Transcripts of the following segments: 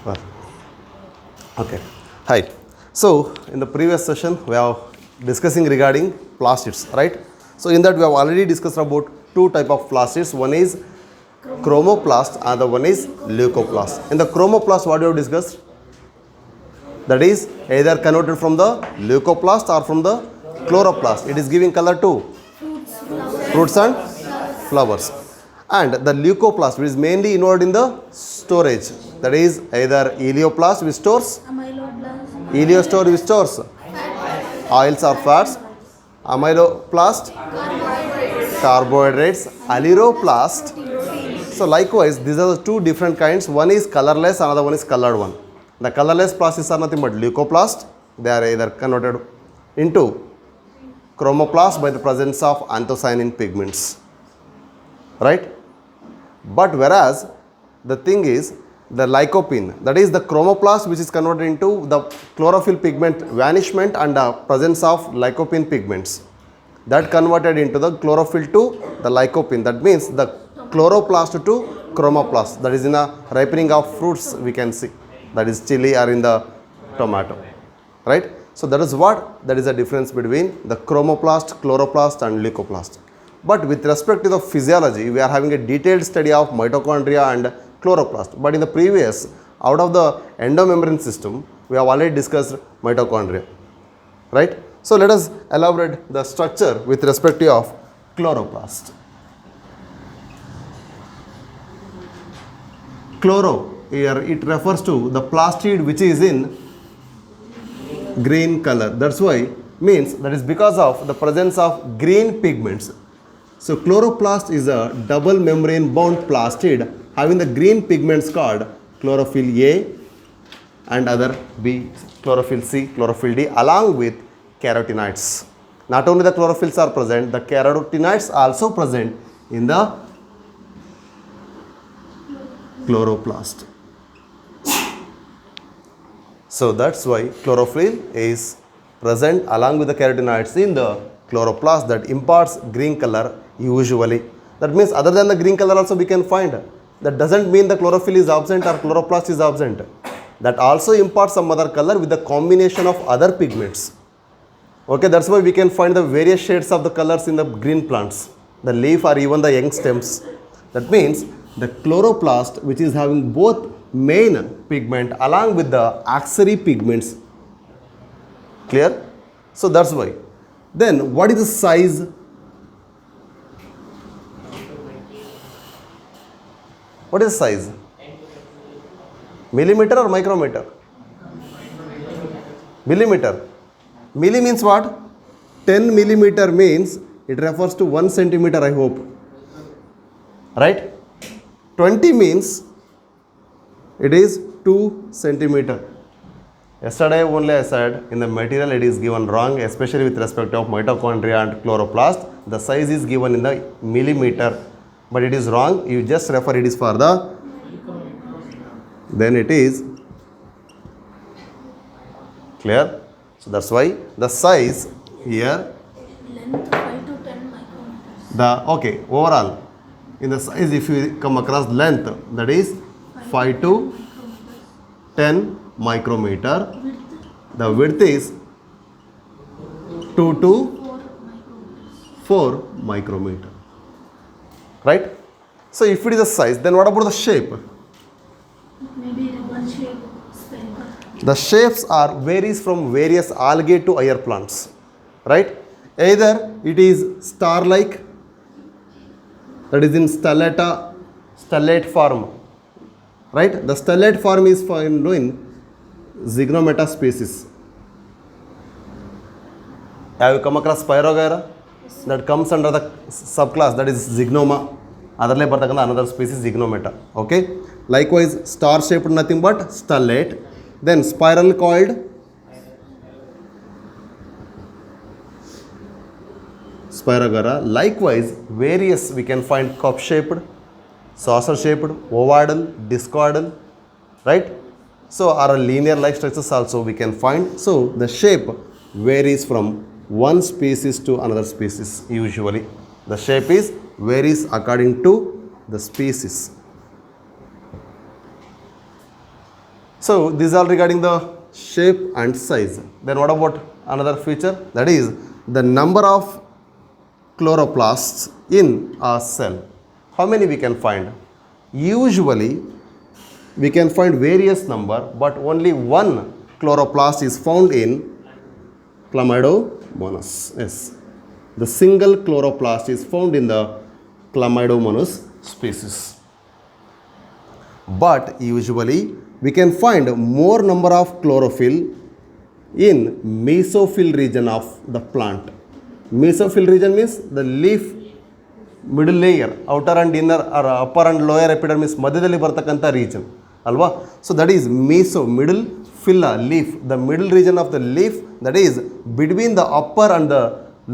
Well, okay. Hi. So in the previous session we are discussing regarding plastids, right? So in that we have already discussed about two type of plastids. One is chromoplast and the one is leucoplast. In the chromoplast, what we have discussed? That is either converted from the leucoplast or from the chloroplast. It is giving color to fruits and flowers. And the leucoplast, which is mainly involved in the storage. That is either helioplast, which stores heliostore, which stores oils or fats. Amyloplast, carbohydrates. Aleuroplast. So likewise, these are the two different kinds. One is colorless, another one is colored one. The colorless plastids are nothing but leucoplast. They are either converted into chromoplast by the presence of anthocyanin pigments. Right? But whereas the thing is the lycopene, that is the chromoplast which is converted into the chlorophyll pigment vanishment and the presence of lycopene pigments. That converted into the chlorophyll to the lycopene. That means the chloroplast to chromoplast. That is in the ripening of fruits we can see. That is chili or in the tomato. Right? So that is what? That is the difference between the chromoplast, chloroplast and leucoplast. But with respect to the physiology, we are having a detailed study of mitochondria and chloroplast. But in the previous, out of the endomembrane system, we have already discussed mitochondria. Right? So let us elaborate the structure with respect to of chloroplast. Chloro, here it refers to the plastid which is in green color. That's why means that is because of the presence of green pigments. So chloroplast is a double membrane bound plastid having the green pigments called chlorophyll A and other B, chlorophyll C, chlorophyll D along with carotenoids. Not only the chlorophylls are present, the carotenoids are also present in the chloroplast. So that's why chlorophyll is present along with the carotenoids in the chloroplast that imparts green color usually. That means other than the green color also we can find. That doesn't mean the chlorophyll is absent or chloroplast is absent. That also imparts some other color with the combination of other pigments. Okay, that's why we can find the various shades of the colors in the green plants, the leaf or even the young stems. That means the chloroplast which is having both main pigment along with the auxiliary pigments. Clear? So that's why. Then what is the size? What is the size? Millimeter or micrometer? Millimeter. Milli means what? 10 millimeter means it refers to 1 centimeter, I hope. Right? 20 means it is 2 centimeter. Yesterday only I said in the material it is given wrong, especially with respect of mitochondria and chloroplast. The size is given in the millimeter, but it is wrong. You just refer it is for the, then it is clear. So that's why the size here, length 5 to 10 micrometers. the okay overall in the size if you come across length that is 5 to 10 micrometer. The width is 2 to 4 micrometer. Right? So if it is a size, then what about the shape? Maybe one shape spherical. The shapes are varies from various algae to higher plants. Right? Either it is star-like, that is in stellate form. Right? The stellate form is found in Zygonomata species. Have you come across Spirogyra? That comes under the subclass that is Zygnoma. Otherly another species Zygonomata. Okay. Likewise, star shaped nothing but stellate. Then spiral coiled. Spirogyra. Likewise, various we can find cup shaped, saucer shaped, ovoidal, discoidal, right? So are linear like structures also we can find. So the shape varies from one species to another species usually. The shape is varies according to the species. So these are regarding the shape and size. Then what about another feature? That is the number of chloroplasts in a cell. How many we can find? Usually we can find various number, but only one chloroplast is found in Chlamydomonas. Yes, the single chloroplast is found in the Chlamydomonas species. But usually we can find more number of chlorophyll in mesophyll region of the plant. Mesophyll region means the leaf middle layer, outer and inner or upper and lower epidermis ಮಧ್ಯದಲ್ಲಿ ಬರ್ತಕ್ಕಂಥ region ಅಲ್ವಾ. So that is middle phylla leaf, the middle region of the leaf, that is between the upper and the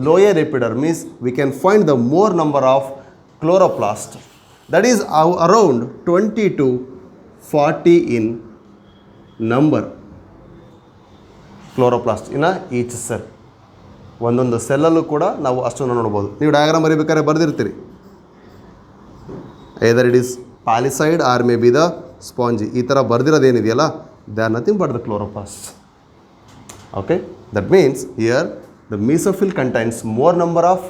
lower epidermis we can find the more number of chloroplast, that is around 20 to 40 in number chloroplast in each cell. ಒಂದೊಂದು ಸೆಲ್ಲಲ್ಲೂ ಕೂಡ ನಾವು ಅಷ್ಟನ್ನು ನೋಡ್ಬೋದು. ನೀವು diagram ಬರೀಬೇಕಾದ್ರೆ ಬರೆದಿರ್ತೀರಿ, either it is palisade or maybe the spongy, ಈ ಥರ ಬರೆದಿರೋದೇನಿದೆಯಲ್ಲ, they are nothing but the chloroplast. Okay, that means here the mesophyll contains more number of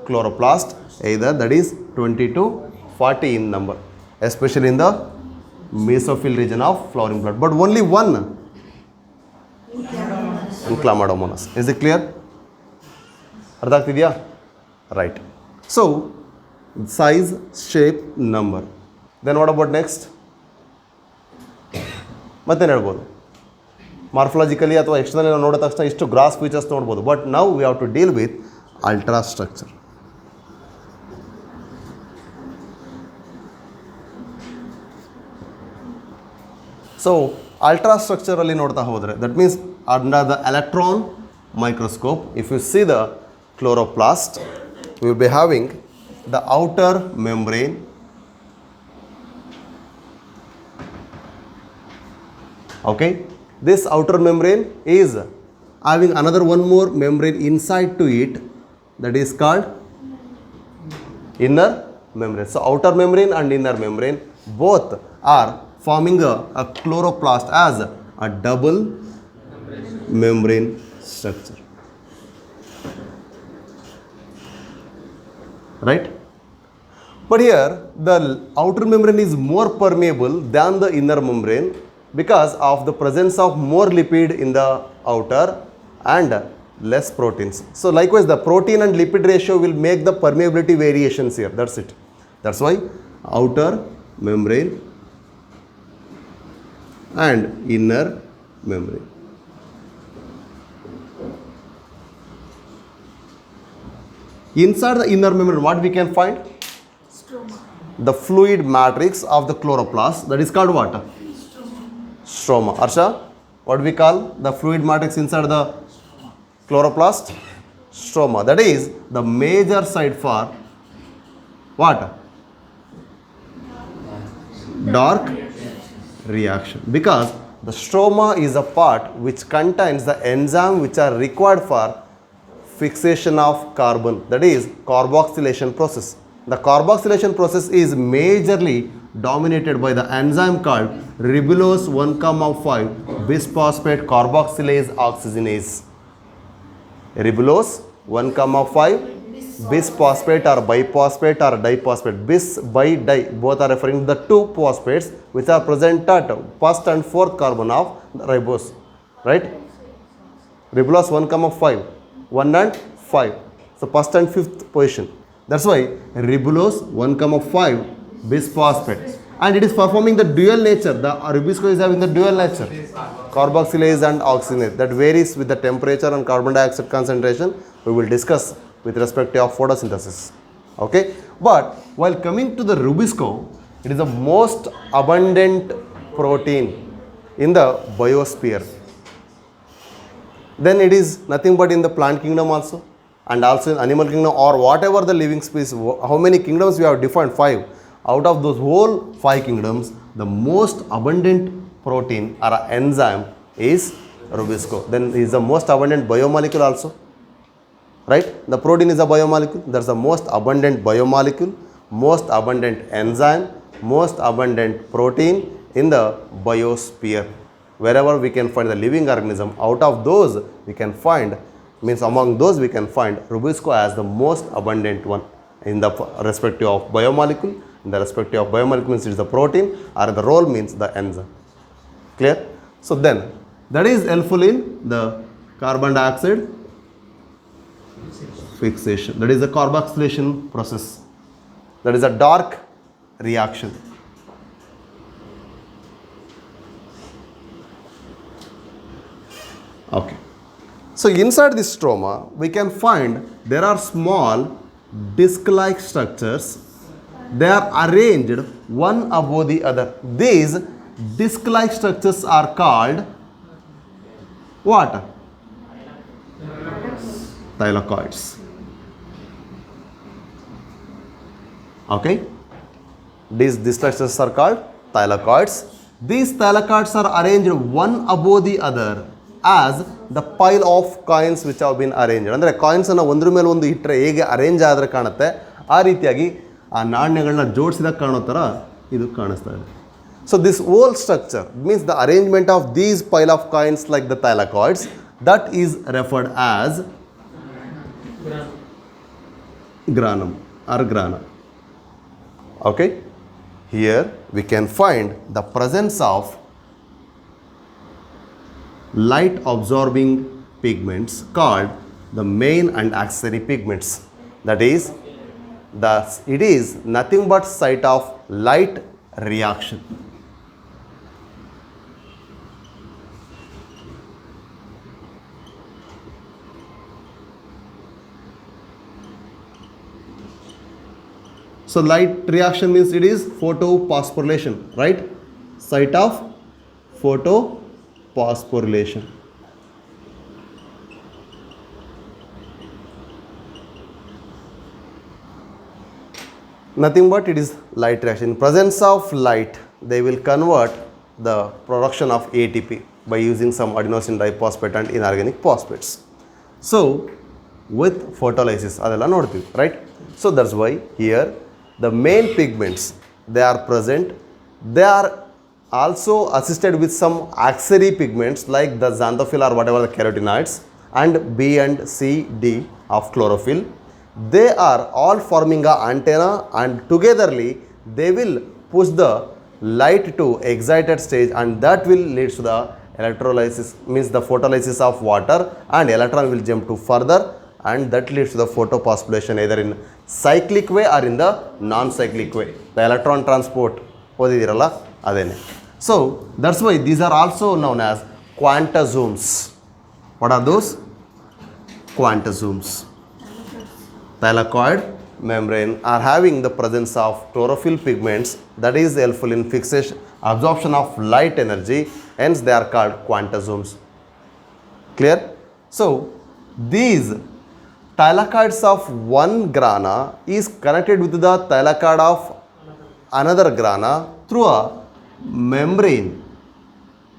chloroplast, either that is 20 to 40 in number, especially in the mesophyll region of flowering plant, but only one in Chlamydomonas. Is it clear? ಅರ್ಥ ಆಗ್ತಿದೆಯಾ? Right. So size, shape, number. Then what about next? ಮತ್ತೇನು ಹೇಳ್ಬೋದು? Morphologically ಅಥವಾ externally ನಾವು ನೋಡಿದ ತಕ್ಷಣ ಇಷ್ಟು gross features ನೋಡ್ಬೋದು, but now we have to deal with ultrastructure. So ಅಲ್ಟ್ರಾ ಸ್ಟ್ರಕ್ಚರಲ್ಲಿ ನೋಡ್ತಾ ಹೋದರೆ, that means under the electron microscope, if you see the chloroplast, we will be having the outer membrane, okay. This outer membrane is having another one more membrane inside to it, that is called inner membrane. So outer membrane and inner membrane both are forming a chloroplast as a double membrane structure, right? But here the outer membrane is more permeable than the inner membrane because of the presence of more lipid in the outer and less proteins. So likewise the protein and lipid ratio will make the permeability variations here. That's it. That's why outer membrane and inner membrane. Inside the inner membrane, what we can find? Stroma. The fluid matrix of the chloroplast, that is called what? Stroma. Arsha, what we call the fluid matrix inside the chloroplast? Stroma. That is the major site for what? Dark reaction. Because the stroma is a part which contains the enzyme which are required for fixation of carbon, that is carboxylation process. The carboxylation process is majorly dominated by the enzyme called ribulose 1,5 bisphosphate carboxylase oxygenase. Ribulose 1,5 bisphosphate or biphosphate or diphosphate. Bis, bi, di, both are referring to the two phosphates which are present at first and fourth carbon of the ribose, right? Ribulose 1,5, 1 and 5. So first and fifth position. That's why ribulose 1,5 bisphosphate, and it is performing the dual nature. The ribosco is having the dual nature, carboxylase and oxygenase, that varies with the temperature and carbon dioxide concentration. We will discuss with respect to photosynthesis. Okay, but while coming to the rubisco, it is the most abundant protein in the biosphere. Then it is nothing but in the plant kingdom also, and also in animal kingdom, or whatever the living species. How many kingdoms we have defined? 5. Out of those whole 5 kingdoms, the most abundant protein or enzyme is rubisco. Then it is the most abundant biomolecule also, right? The protein is a biomolecule. That's the most abundant biomolecule, most abundant enzyme, most abundant protein in the biosphere. wherever we can find the living organism, out of those we can find, means among those we can find Rubisco as the most abundant one in the respective of biomolecule. In the respective of biomolecule means it is the protein, or the role means the enzyme. Clear? So then that is helpful in the carbon dioxide fixation. That is the carboxylation process. That is a dark reaction. Okay. So inside this stroma, we can find there are small disc-like structures. They are arranged one above the other. These disc-like structures are called what? Thylakoids. Okay. These structures are called thylakoids. These thylakoids are arranged one above the other as the pile of coins which have been arranged. ಅಂದರೆ ಕಾಯಿನ್ಸನ್ನು ಒಂದ್ರ ಮೇಲೆ ಒಂದು ಇಟ್ಟರೆ ಹೇಗೆ arrange ಆದರೆ ಕಾಣುತ್ತೆ ಆ ರೀತಿಯಾಗಿ ಆ ನಾಣ್ಯಗಳನ್ನ ಜೋಡಿಸಿದಾಗ ಕಾಣೋ ಥರ ಇದು ಕಾಣಿಸ್ತಾ ಇದೆ. So this whole structure means the arrangement of these pile of coins like the thylakoids, that is referred as granum or grana. Okay, here we can find the presence of light absorbing pigments called the main and accessory pigments. That is, it is nothing but site of light reaction. So light reaction means it is photophosphorylation, right? Site of photophosphorylation. Nothing but it is light reaction. In presence of light, they will convert the production of ATP by using some adenosine diphosphate and inorganic phosphates. So with photolysis, adella nodtivi, right? So that's why here the main pigments, they are present. They are also assisted with some auxiliary pigments like the xanthophyll or whatever the carotenoids, and B and C, D of chlorophyll. They are all forming a antenna, and togetherly they will push the light to excited stage, and that will lead to the electrolysis, means the photolysis of water, and electron will jump to further, and that leads to the photophosphorylation either in cyclic way or in the non-cyclic way. The electron transport odidiralla adene. So that's why these are also known as quantasomes. What are those? Quantasomes. Thylakoid membrane are having the presence of chlorophyll pigments, that is helpful in fixation, absorption of light energy, hence they are called quantasomes. Clear? So these thylakoids of one grana is connected with the thylakoid of another grana through a membrane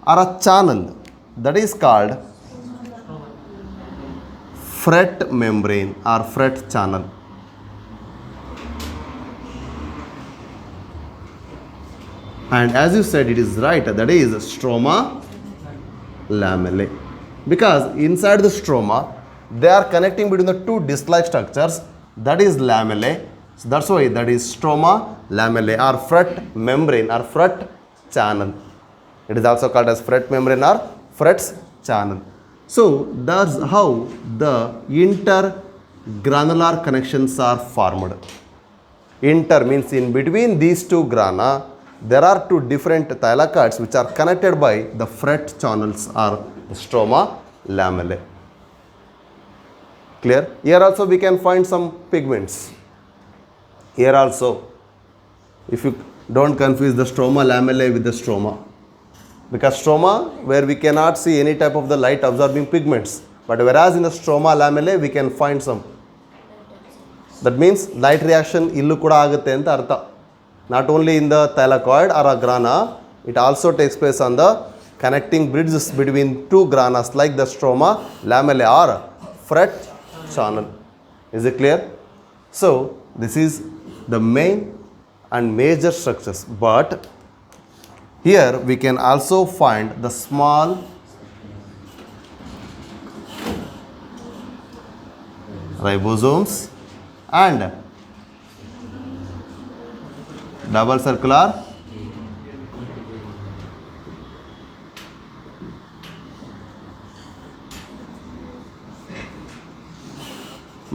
or a channel, that is called fret membrane or fret channel. And as you said, it is right, that is stroma lamellae, because inside the stroma they are connecting between the two disc-like structures, that is lamellae. So that's why that is stroma lamellae or fret membrane or fret channel. It is also called as fret membrane or fret channel. So that's how the intergranular connections are formed. Inter means in between these two grana there are two different thylakoids which are connected by the fret channels or the stroma lamellae. Clear? Here also we can find some pigments. Here also, if you don't confuse the stroma lamellae with the stroma, because stroma where we cannot see any type of the light absorbing pigments, but whereas in the stroma lamellae we can find some. That means light reaction illu kuda agutte anta artha. Not only in the thylakoid or a grana, it also takes place on the connecting bridges between two granas like the stroma lamellae or fret channel. Is it clear? So this is the main and major structures, but Here we can also find the small ribosomes and double circular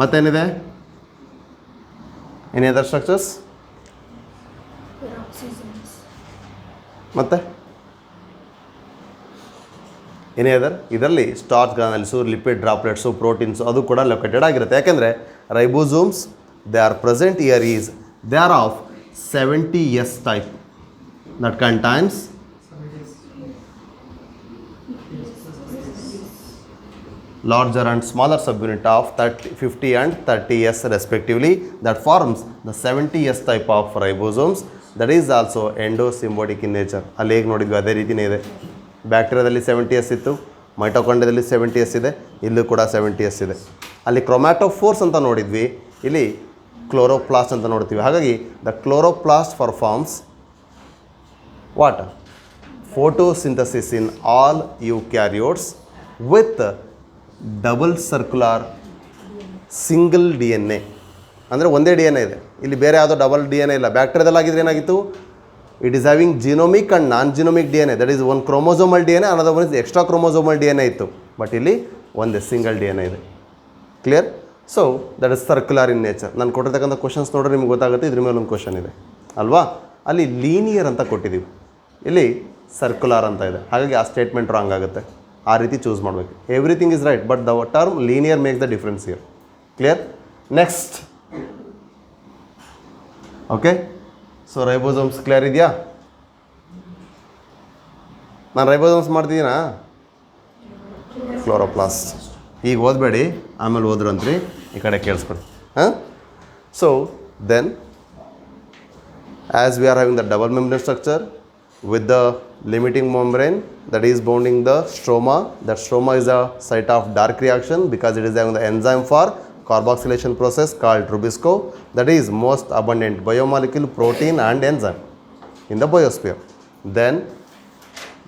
ಮತ್ತೇನಿದೆ? Any other structures? Peroxisons. ಮತ್ತೆ ಏನೇ other ಇದರಲ್ಲಿ starch granules, lipid droplets, proteins ಅದು ಕೂಡ located ಆಗಿರುತ್ತೆ. ಯಾಕೆಂದರೆ ribosomes they are present here is they are of 70S type that contains larger and smaller subunit of 50 and 30S respectively that forms the 70S type of ribosomes that is also endosymbiotic in nature. ಅಲ್ಲಿ ಹೇಗೆ ನೋಡಿದ್ವಿ ಅದೇ ರೀತಿಯೇ ಇದೆ. ಬ್ಯಾಕ್ಟೀರಿಯಾದಲ್ಲಿ 70S ಇತ್ತು, ಮೈಟೊಕಾಂಡ್ರಿಯಾದಲ್ಲಿ 70S ಇದೆ, ಇಲ್ಲೂ ಕೂಡ 70S ಇದೆ. ಅಲ್ಲಿ ಕ್ರೊಮ್ಯಾಟೋಫೋರ್ಸ್ ಅಂತ ನೋಡಿದ್ವಿ, ಇಲ್ಲಿ ಕ್ಲೋರೋಪ್ಲಾಸ್ಟ್ ಅಂತ ನೋಡ್ತೀವಿ. ಹಾಗಾಗಿ the chloroplast performs what photosynthesis in all eukaryotes with double circular single DNA. ಅಂದರೆ ಒಂದೇ DNA ಇದೆ, ಇಲ್ಲಿ ಬೇರೆ ಯಾವುದೋ ಡಬಲ್ DNA ಇಲ್ಲ. ಬ್ಯಾಕ್ಟೀರಿಯಾದಲ್ಲಿ ಆಗಿದ್ರೆ ಏನಾಗಿತ್ತು? It is having genomic and non genomic DNA, that is one chromosomal DNA, another one is extra chromosomal DNA ಇತ್ತು. ಬಟ್ ಇಲ್ಲಿ ಒಂದೇ ಸಿಂಗಲ್ DNA ಇದೆ. Clear? So that is circular in nature. ನಾನು ಕೊಟ್ಟಿರ್ತಕ್ಕಂಥ questions ನೋಡಿದ್ರೆ ನಿಮ್ಗೆ ಗೊತ್ತಾಗುತ್ತೆ. ಇದ್ರ ಮೇಲೆ ಒಂದು ಕ್ವಶನ್ ಇದೆ ಅಲ್ವಾ? ಅಲ್ಲಿ ಲೀನಿಯರ್ ಅಂತ ಕೊಟ್ಟಿದ್ದೀವಿ, ಇಲ್ಲಿ ಸರ್ಕ್ಯುಲರ್ ಅಂತ ಇದೆ. ಹಾಗಾಗಿ ಆ ಸ್ಟೇಟ್ಮೆಂಟ್ ರಾಂಗ್ ಆಗುತ್ತೆ. ಆ ರೀತಿ ಚೂಸ್ ಮಾಡಬೇಕು. Everything is right but the term linear makes the difference here. Clear? Next. Okay, so ribosomes clear ಇದೆಯಾ? ನಾನು ರೈಬೋಸೋಮ್ಸ್ ಮಾಡ್ತಿದ್ದೀನಾ? ಕ್ಲೋರೋಪ್ಲಾಸ್ಟ್ ಈಗ ಓದಬೇಡಿ, ಆಮೇಲೆ ಓದ್ರಂತ್ರಿ, ಈ ಕಡೆ ಕೇಳಿಸ್ಕೊಡಿ. ಹಾಂ, so then as we are having the double membrane structure with the limiting membrane that is bounding the stroma. That stroma is a site of dark reaction because it is having the enzyme for carboxylation process called Rubisco, that is most abundant biomolecule protein and enzyme in the biosphere. Then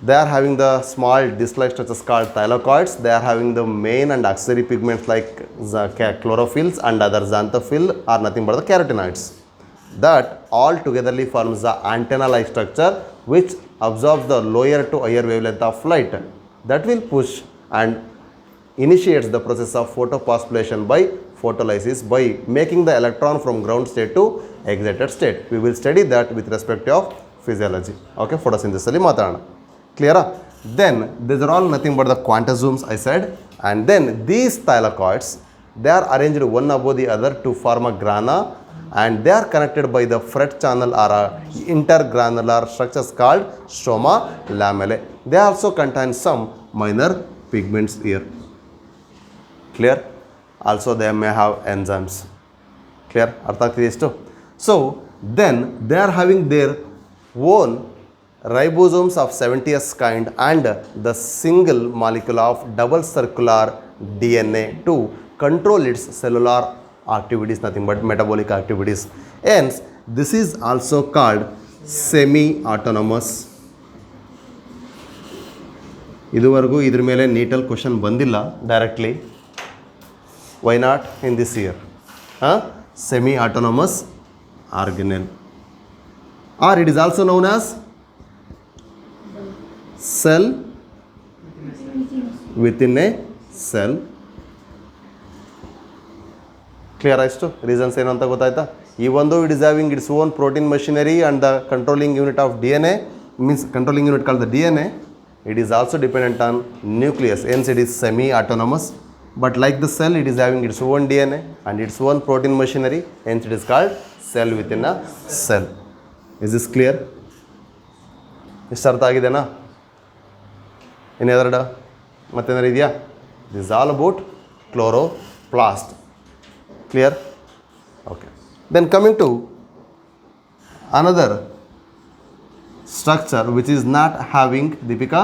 they are having the small disc-like structures called thylakoids. They are having the main and auxiliary pigments like chlorophylls and other xanthophyll are nothing but the carotenoids. That all togetherly forms the antenna-like structure which absorbs the lower to higher wavelength of light that will push and initiates the process of photophosphorylation by photolysis by making the electron from ground state to excited state. We will study that with respect of physiology. Okay, photosynthesis alli matadana. Clear? Then these are all nothing but the quantasomes I said, and then these thylakoids, they are arranged one above the other to form a grana, and they are connected by the fret channel or intergranular structures called stroma lamellae. They also contain some minor pigments here. Clear? Also they may have enzymes. Clear? Artha ಆಗ್ತಿದೆ ಇಷ್ಟು? So then they are having their own ribosomes of 70S kind and the single molecule of double circular DNA to control its cellular activities, nothing but metabolic activities. Hence this is also called semi-autonomous. ಇದುವರೆಗೂ ಇದ್ರ ಮೇಲೆ ನೀಟಲ್ಲಿ question ಬಂದಿಲ್ಲ directly. Why not in this year? semi-autonomous organelle, or it is also known as cell within a cell. Clear ಆಯಿತು? Reasons ಏನು ಅಂತ ಗೊತ್ತಾಯ್ತಾ? ಈ ಒಂದು it is having its own protein machinery and the controlling unit of DNA, means controlling unit called the DNA. It is also dependent on nucleus, hence it is semi-autonomous. But like the cell, it is having its own DNA and its own protein machinery, hence it is called cell within a cell. Is this clear? ಇಷ್ಟು ಅರ್ಥ ಆಗಿದೆನಾ? ಇನ್ನೆರಡು ಮತ್ತೇನಾರು ಇದೆಯಾ? This all about chloroplast. Clear? Okay. Then coming to another structure which is not having, Deepika,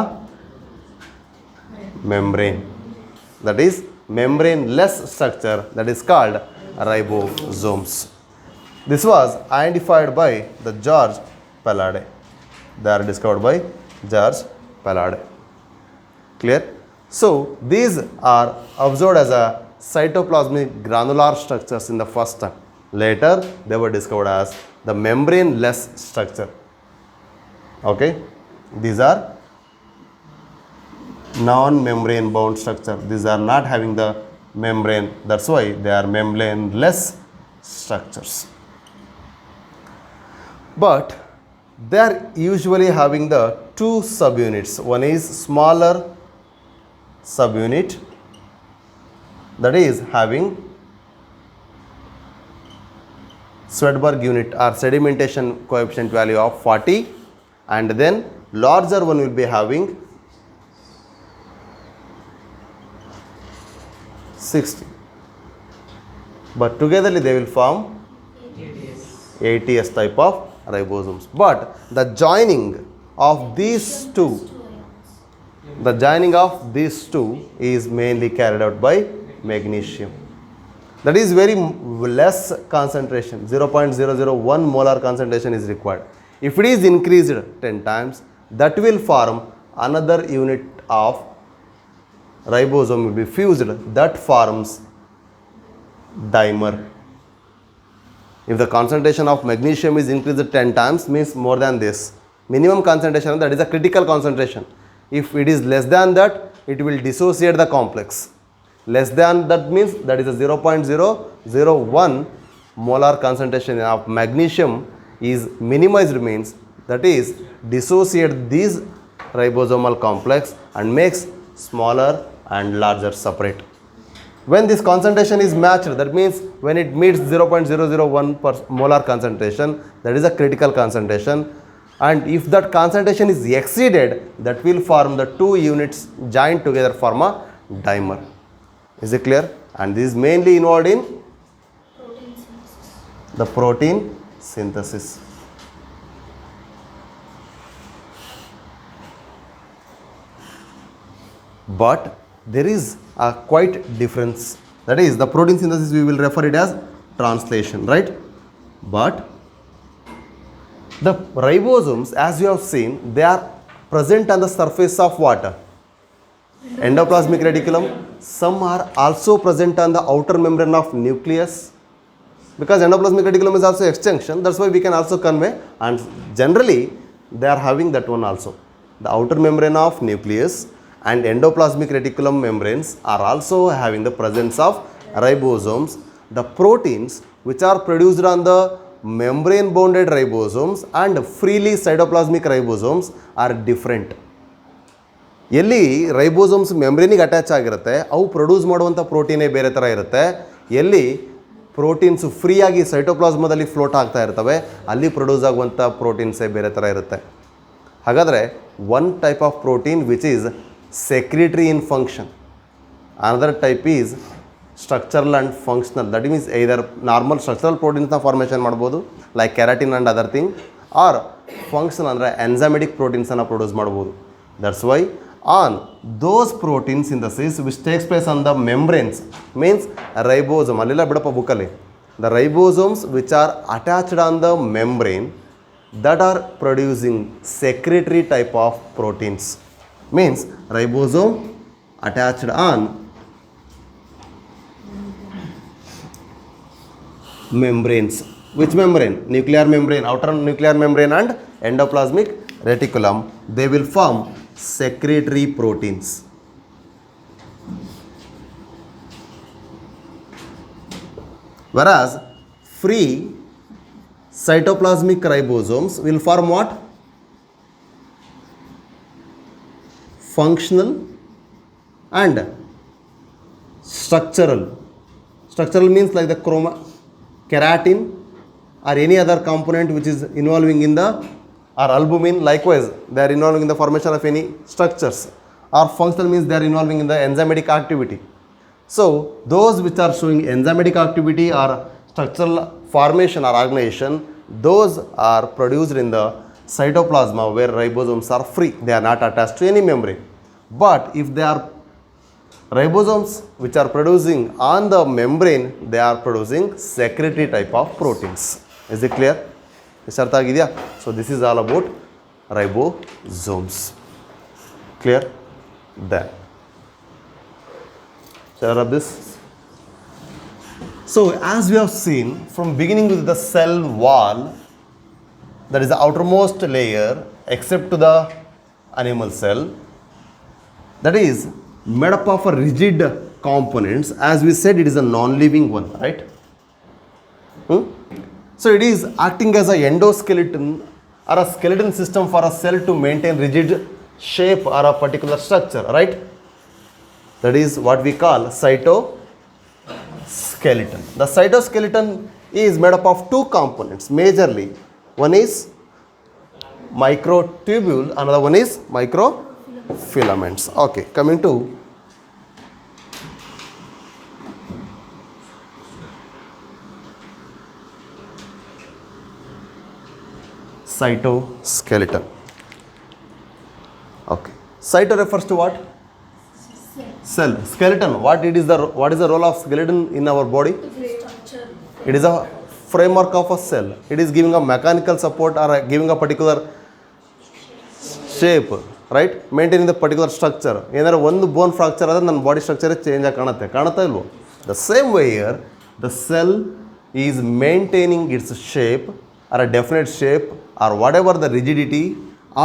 membrane. That is membrane-less structure, that is called ribosomes. This was identified by the George Palade. They are discovered by George Pallade. Clear? So these are observed as a cytoplasmic granular structures in the first time. Later they were discovered as the membrane-less structure. Okay, these are non-membrane bound structure. These are not having the membrane. That's why they are membrane-less structures. But they are usually having the two subunits. One is smaller subunit, that is having Swedberg unit or sedimentation coefficient value of 40, and then larger one will be having 60. But togetherly they will form ATS type of ribosomes. But the joining of these two is mainly carried out by magnesium. That is very less concentration, 0.001 molar concentration is required. If it is increased 10 times, that will form another unit of ribosome will be fused, that forms dimer. If the concentration of magnesium is increased 10 times, means more than this. Minimum concentration, that is a critical concentration. If it is less than that, it will dissociate the complex. Less than that means that is a 0.001 molar concentration of magnesium is minimized, means that is dissociate these ribosomal complex and makes smaller and larger separate. When this concentration is matched, that means when it meets 0.001 per molar concentration, that is a critical concentration, and if that concentration is exceeded, that will form the two units joined together form a dimer. Is it clear? And this is mainly involved in Protein synthesis. the protein synthesis. But there is a quite difference. That is, the protein synthesis we will refer it as translation, right? But the ribosomes, as you have seen, they are present on the surface of water. Endoplasmic reticulum. Some are also present on the outer membrane of nucleus. Because endoplasmic reticulum is also extension, that's why we can also convey, and generally they are having that one also. The outer membrane of nucleus and endoplasmic reticulum membranes are also having the presence of ribosomes. The proteins which are produced on the membrane bounded ribosomes and freely cytoplasmic ribosomes are different. ಎಲ್ಲಿ ribosomes ಮೆಮ್ಬ್ರೇನಿಗೆ attach ಆಗಿರುತ್ತೆ, ಅವು produce ಮಾಡುವಂಥ ಪ್ರೋಟೀನೇ ಬೇರೆ ಥರ ಇರುತ್ತೆ. ಎಲ್ಲಿ proteins ಫ್ರೀಯಾಗಿ ಸೈಟೋಪ್ಲಾಸ್ಮದಲ್ಲಿ float ಆಗ್ತಾ ಇರ್ತವೆ, ಅಲ್ಲಿ ಪ್ರೊಡ್ಯೂಸ್ ಆಗುವಂಥ ಪ್ರೋಟೀನ್ಸೇ ಬೇರೆ ಥರ ಇರುತ್ತೆ. ಹಾಗಾದರೆ one type of protein which is secretary in function, another type is structural and functional. That means either normal structural ಪ್ರೋಟೀನ್ಸ್ನ ಫಾರ್ಮೇಷನ್ ಮಾಡ್ಬೋದು, like keratin and other thing, or function ಅಂದರೆ ಎನ್ಝೈಮೆಟಿಕ್ ಪ್ರೋಟೀನ್ಸನ್ನು ಪ್ರೊಡ್ಯೂಸ್ ಮಾಡ್ಬೋದು. That's why on those protein synthesis which takes place on the membranes, means ribosome allilla bidappa bookali, the ribosomes which are attached on the membrane that are producing secretory type of proteins, means ribosome attached on membranes. Which membrane? Nuclear membrane, outer nuclear membrane and endoplasmic reticulum, they will form secretory proteins. Whereas free cytoplasmic ribosomes will form what? Functional and structural. Structural means like the keratin or any other component which is involving in the, or albumin, likewise they are involving in the formation of any structures, or functional means they are involving in the enzymatic activity. So those which are showing enzymatic activity or structural formation or organization, those are produced in the cytoplasma where ribosomes are free, they are not attached to any membrane. But if they are ribosomes which are producing on the membrane, they are producing secretory type of proteins. Is it clear? So this is all about ribosomes. Clear? Then shall I rub this? So as we have seen from beginning with the cell wall, that is the outermost layer except to the animal cell, that is made up of a rigid components. As we said, it is a non-living one, right? So it is acting as a endoskeleton or a skeleton system for a cell to maintain rigid shape or a particular structure, right? That is what we call cytoskeleton. The cytoskeleton is made up of two components majorly. One is microtubule, another one is microfilaments. Okay, coming to cytoskeleton. Okay, cyto refers to what? Cell. Skeleton. What is the role of skeleton in our body? Structure. It is a framework of a cell. It is giving a mechanical support or giving a particular shape, right? Maintaining the particular structure. ಏನಾರ ಒಂದು ಬೋನ್ fracture ಆದರೆ ನನ್ನ body ಸ್ಟ್ರಕ್ಚರೇ change ಆಗಿ ಕಾಣುತ್ತಾ ಇಲ್ವೋ? The same way here, the cell is maintaining its shape or a definite shape or whatever the rigidity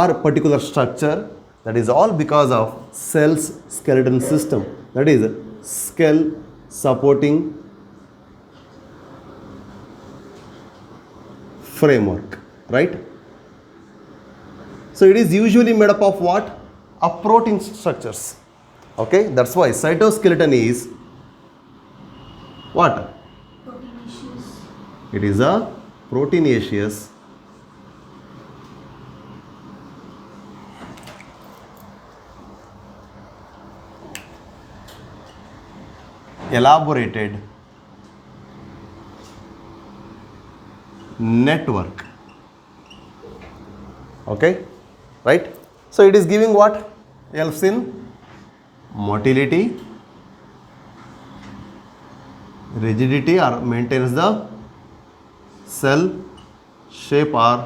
or particular structure. That is all because of cell's skeleton system. That is cell supporting framework, right? So it is usually made up of what? Of protein structures. Okay, that's why cytoskeleton is what? Proteinaceous. It is a proteinaceous elaborated network. Okay, right? So it is giving what? Helps in motility, rigidity, or maintains the cell shape or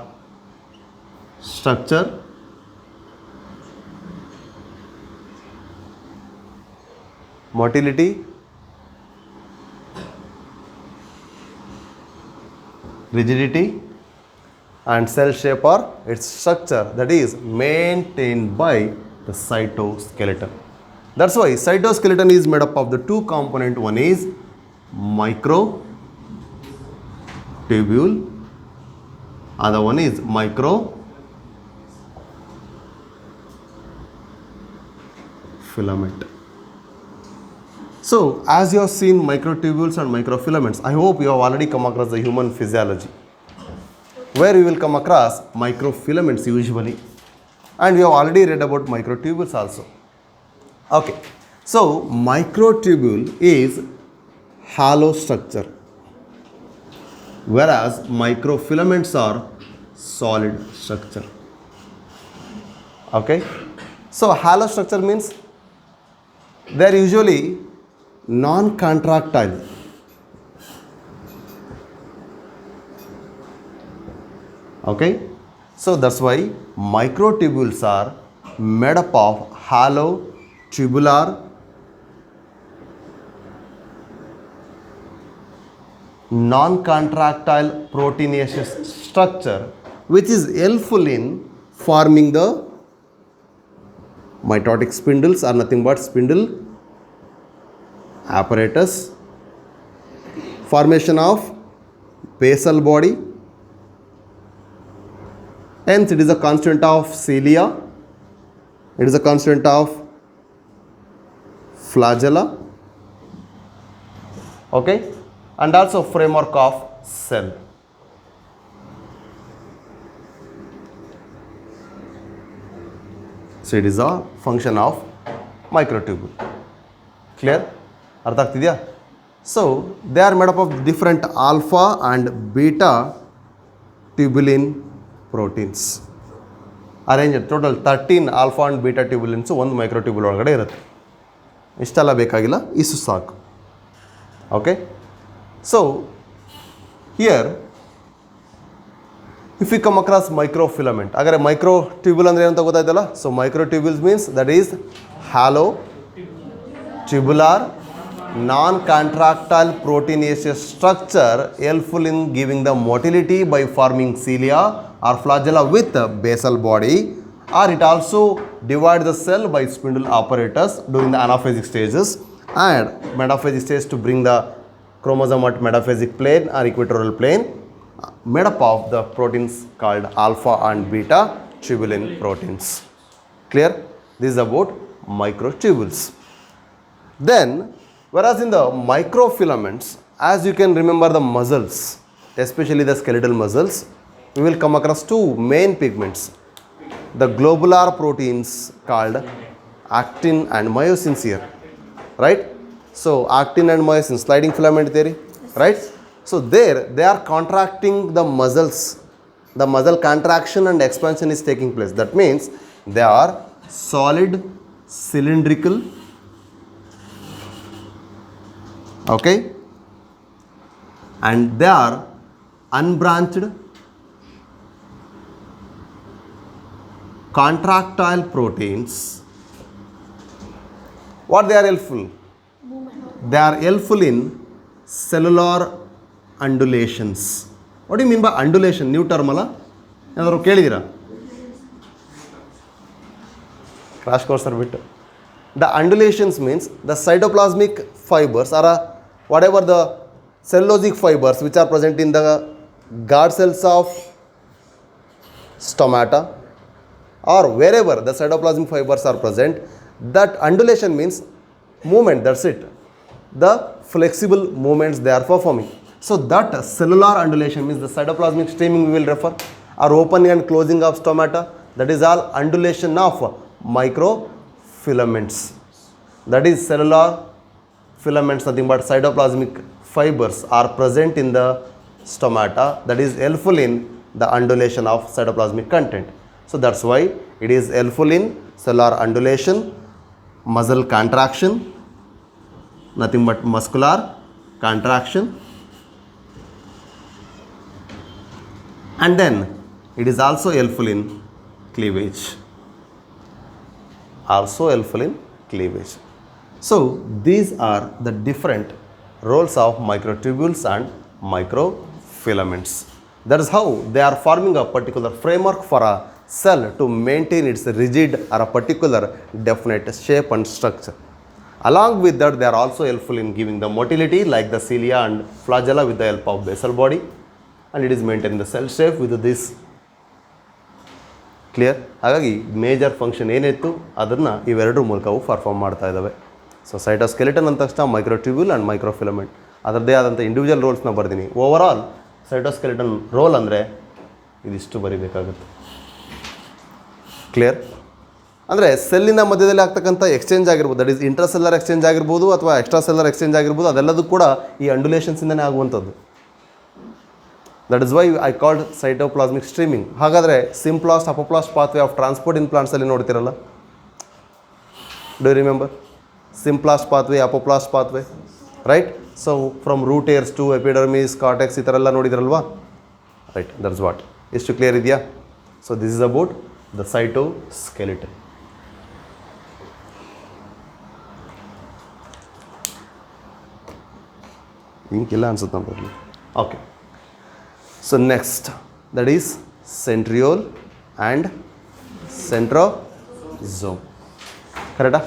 structure. Motility, rigidity, and cell shape or its structure, that is maintained by the cytoskeleton. That's why cytoskeleton is made up of the two component. One is microtubule, other one is microfilament. So as you have seen microtubules and microfilaments, I hope you have already come across the human physiology, where you will come across microfilaments usually, and we have already read about microtubules also. Okay, so microtubule is hollow structure, whereas microfilaments are solid structure. Okay, so hollow structure means they are usually non-contractile. Okay, so that's why microtubules are made up of hollow tubular non-contractile proteinaceous structure, which is helpful in forming the mitotic spindles, are nothing but spindle apparatus, formation of basal body. Hence it is a constituent of cilia, it is a constituent of flagella, okay, and also framework of cell. So it is a function of microtubule. Clear? ಅರ್ಥ ಆಗ್ತಿದೆಯಾ? So they are made up of different alpha and beta tubulin proteins. Arranged total 13 alpha and beta tubulins ಒಂದು ಮೈಕ್ರೋಟ್ಯೂಬುಲ್ ಒಳಗಡೆ ಇರುತ್ತೆ. ಇಷ್ಟೆಲ್ಲ ಬೇಕಾಗಿಲ್ಲ, ಇಷ್ಟು ಸಾಕು. Okay, so here If you come across microfilament, ಹಾಗಾದ್ರೆ microtubule ಅಂದರೆ ಏನು ಅಂತ ಗೊತ್ತಾಯ್ತಲ್ಲ. So microtubules means that is hollow, tubular, non-contractile proteinaceous structure helpful in giving the motility by forming cilia or flagella with a basal body, or it also divides the cell by spindle apparatus during the anaphasic stages and metaphasic stage to bring the chromosome at metaphasic plane or equatorial plane, made up of the proteins called alpha and beta tubulin proteins. Clear? This is about microtubules. Then, whereas in the microfilaments, as you can remember the muscles, especially the skeletal muscles, we will come across two main pigments. The globular proteins called actin and myosins here, right? So actin and myosin, sliding filament theory, right? So there they are contracting the muscles. The muscle contraction and expansion is taking place. That means they are solid, cylindrical, okay, and they are unbranched, contractile proteins. What they are helpful? They are helpful in cellular undulations. What do you mean by undulation? New term ಅಲ್ಲ, ಏನಾದರೂ ಕೇಳಿದ್ದೀರಾ? Crash ಕೋರ್ಸರ್ ಬಿಟ್ಟು. The undulations means the cytoplasmic fibers or whatever the cellulosic fibers which are present in the guard cells of stomata or wherever the cytoplasmic fibers are present, that undulation means movement, that's it. The flexible movements they are performing. So that cellular undulation means the cytoplasmic streaming we will refer, or opening and closing of stomata, that is all undulation of microfilaments. That is cellular filaments, nothing but cytoplasmic fibers are present in the stomata, that is helpful in the undulation of cytoplasmic content. So that's why it is helpful in cellular undulation, muscle contraction, nothing but muscular contraction, and then it is also helpful in cleavage. Also helpful in cleavage. So these are the different roles of microtubules and microfilaments. That is how they are forming a particular framework for a cell to maintain its rigid or a particular definite shape and structure. Along with that, they are also helpful in giving the motility like the cilia and flagella with the help of basal body, and it is maintaining the cell shape with this. Clear? ಹಾಗಾಗಿ major function ಏನಿತ್ತು ಅದನ್ನು ಇವೆರಡರ ಮೂಲಕವು perform ಮಾಡ್ತಾ ಇದ್ದಾವೆ. So cytoskeleton ಅಂದ ತಕ್ಷಣ microtubule and ಮೈಕ್ರೋಫಿಲಮೆಂಟ್ ಅದರದ್ದೇ ಆದಂಥ ಇಂಡಿವಿಜುವಲ್ ರೋಲ್ಸ್ನ ಬರ್ತೀನಿ. ಓವರ್ ಆಲ್ ಸೈಟೋಸ್ಕೆಲಿಟನ್ ರೋಲ್ ಅಂದರೆ ಇದಿಷ್ಟು ಬರೀಬೇಕಾಗುತ್ತೆ. ಕ್ಲಿಯರ್? ಅಂದರೆ ಸೆಲ್ಲಿನ ಮಧ್ಯದಲ್ಲಿ ಆಗ್ತಕ್ಕಂಥ ಎಕ್ಸ್ಚೇಂಜ್ ಆಗಿರ್ಬೋದು, ದಟ್ ಈಸ್ ಇಂಟ್ರಾಸೆಲ್ಲರ್ ಎಕ್ಸ್ಚೇಂಜ್ ಆಗಿರ್ಬೋದು ಅಥವಾ ಎಕ್ಸ್ಟ್ರಾಸೆಲ್ಲರ್ ಎಕ್ಸ್ಚೇಂಜ್ ಆಗಿರ್ಬೋದು, ಅದೆಲ್ಲದೂ ಕೂಡ ಈ ಅಂಡುಲೇಷನ್ಸಿಂದನೇ ಆಗುವಂಥದ್ದು. That is why I called cytoplasmic streaming. ಹಾಗಾದರೆ symplast apoplast pathway of transport in ಪ್ಲಾಂಟ್ಸಲ್ಲಿ ನೋಡ್ತಿರಲ್ಲ, do you remember? Symplast pathway, apoplast pathway, right? So from root hairs to epidermis, cortex ಈ ಥರ ಎಲ್ಲ ನೋಡಿದ್ರಲ್ವಾ? Right, that's what. ಎಷ್ಟು clear ಇದೆಯಾ? So this is about the cytoskeleton. ಹಿಂಗಿಲ್ಲ ಅನ್ಸುತ್ತೆ ನಮ್ಮಲ್ಲಿ. Okay, so next, that is centriole and centrosome. Correct?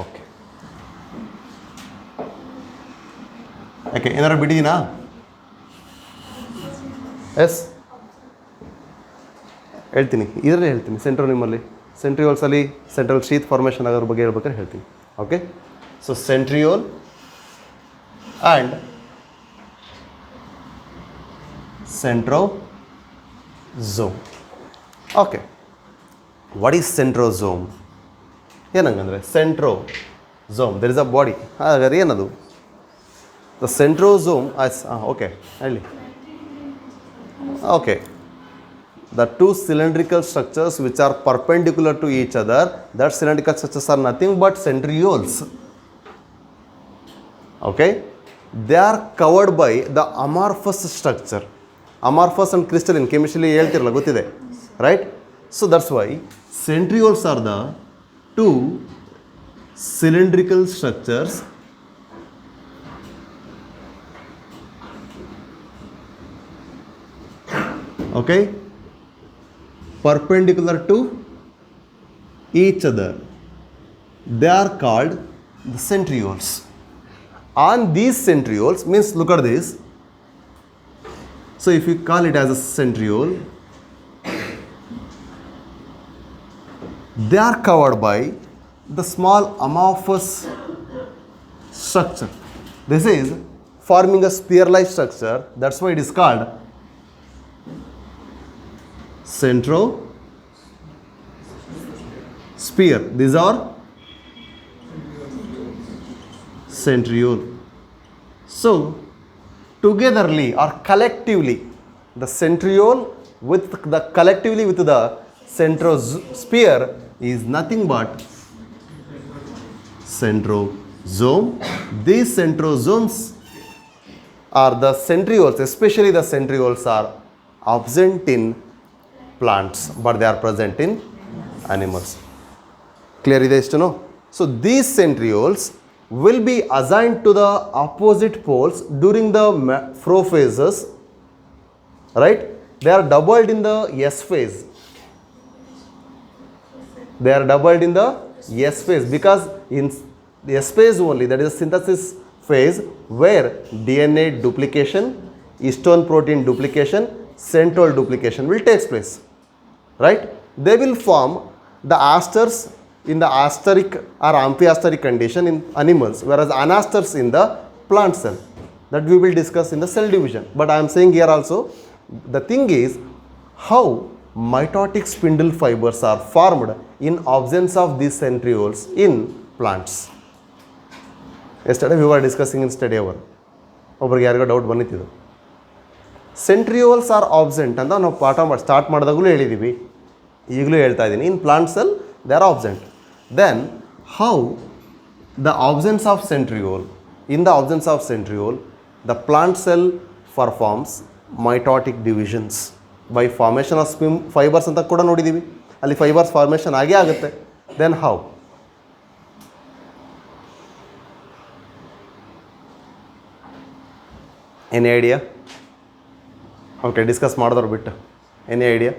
Okay. Okay, ಏನಾರು ಬಿಟ್ಟಿದ್ದೀನಾ? ಎಸ್ ಹೇಳ್ತೀನಿ, ಇದರಲ್ಲೇ ಹೇಳ್ತೀನಿ. ಸೆಂಟ್ರೋನಿಮಲ್ಲಿ ಸೆಂಟ್ರಿಯೋಲ್ಸಲ್ಲಿ ಸೆಂಟ್ರಲ್ ಶೀತ್ ಫಾರ್ಮೇಷನ್ ಆಗೋದ್ರ ಬಗ್ಗೆ ಹೇಳ್ಬೇಕಾದ್ರೆ ಹೇಳ್ತೀನಿ. Okay, so centriole and centrosome. Okay, what is centrosome? ಏನಂಗಂದರೆ centrosome, there is a body. ಹಾಗಾದ್ರೆ ಏನದು? ದ ಸೆಂಟ್ರೋಸೋಮ್ ಆಸ್ ಓಕೆ ಹೇಳಿ. Okay, the two cylindrical structures which are perpendicular to each other, that cylindrical structures are nothing but centrioles. Okay, they are covered by the amorphous structure. Amorphous and crystalline ಕೆಮಿಸ್ಟ್ರಿಲಿ ಹೇಳ್ತಿರಲ್ಲ ಗೊತ್ತಿದೆ right. So that's why centrioles are the two cylindrical structures okay perpendicular to each other. They are called the centrioles. On these centrioles means look at this. So if you call it as a centriole, they are covered by the small amorphous structure. This is forming a spear-like structure. That's why it is called centrosphere. These are centriole. So togetherly or collectively, the centriole with the collectively with the centrosphere is nothing but centrosome. These centrosomes are the centrioles, especially the centrioles are absent in plants but they are present in animals. Clear ಇದೆ ಇಷ್ಟುನು? So these centrioles will be assigned to the opposite poles during the prophases, right? They are doubled in the S phase. They are doubled in the S phase because in the S phase only, that is the synthesis phase where DNA duplication, histone protein duplication, centriole duplication will take place, right? They will form the asters in the asteric or amphiasteric condition in animals, whereas anasters in the plant cell. That we will discuss in the cell division. But I am saying here also, the thing is how mitotic spindle fibers are formed in absence of these centrioles in plants. Yesterday we were discussing in study hour. ಒಬ್ರಿಗೆ ಯಾರಿಗೋ doubt ಬಂದಿತ್ತು. Centrioles R absent ಅಂತ ನಾವು ಪಾಠ start ಮಾಡಿದಾಗಲೂ ಹೇಳಿದ್ದೀವಿ, ಈಗಲೂ ಹೇಳ್ತಾ ಇದ್ದೀನಿ. In plant cell they are absent. Then how the absence of centriole, in the absence of centriole the plant cell performs mitotic divisions by formation of fibres ಅಂತ ಕೂಡ ನೋಡಿದ್ದೀವಿ. ಅಲ್ಲಿ ಫೈಬರ್ಸ್ ಫಾರ್ಮೇಷನ್ ಆಗೇ ಆಗುತ್ತೆ. Then how? Any idea? Okay, discuss ಮಾಡಿದವ್ರು ಬಿಟ್ಟು any idea?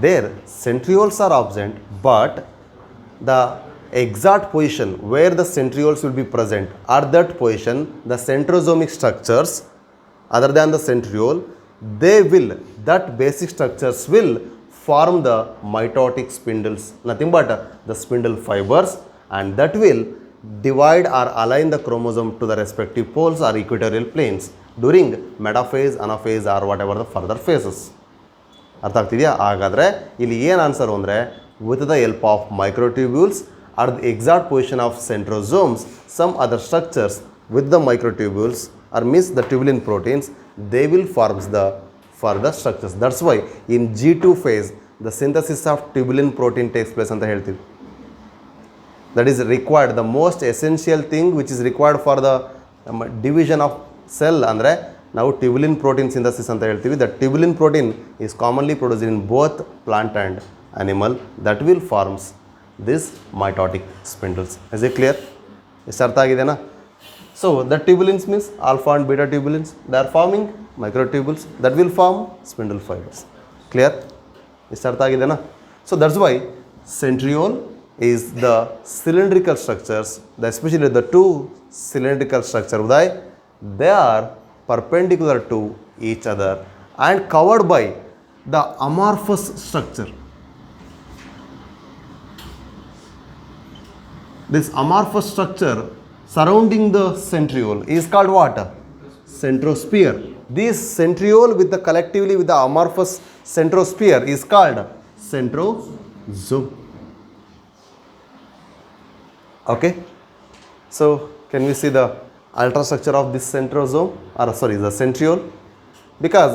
Their centrioles are absent, but the exact position where the centrioles will be present, at that position the centrosomic structures other than the centriole, that basic structures will form the mitotic spindles, nothing but the spindle fibers, and that will divide or align the chromosome to the respective poles or equatorial planes during metaphase, anaphase or whatever the further phases. ಅರ್ಥ ಆಗ್ತಿದೆಯಾ? ಹಾಗಾದರೆ ಇಲ್ಲಿ ಏನು answer ಅಂದರೆ, with the help of microtubules are the exact position of centrosomes, some other structures with the microtubules are means the tubulin proteins, they will forms the further structures. That's why in G2 phase the synthesis of tubulin protein takes place ಅಂತ ಹೇಳ್ತೀವಿ. That is required, the most essential thing which is required for the division of cell ಅಂದರೆ ನಾವು tubulin protein synthesis ಅಂತ ಹೇಳ್ತೀವಿ. That ಟ್ಯೂಬ್ಯುಲಿನ್ protein is commonly produced in both plant and animal. That will forms this mitotic spindles. Is it clear? ಎಷ್ಟು ಅರ್ಥ ಆಗಿದೆನಾ? So that tubulins means alpha and beta tubulins, they are forming microtubules that will form spindle fibres. Clear? ಎಷ್ಟು ಅರ್ಥ ಆಗಿದೆನಾ? So that's why centriole is the cylindrical structures, especially the two cylindrical structure, they are perpendicular to each other and covered by the amorphous structure. This amorphous structure surrounding the centriole is called what? Centrosphere. This centriole with the collectively with the amorphous centrosphere is called centrosome. Okay, so can we see the ultrastructure of this centrosome, or sorry, the centriole? Because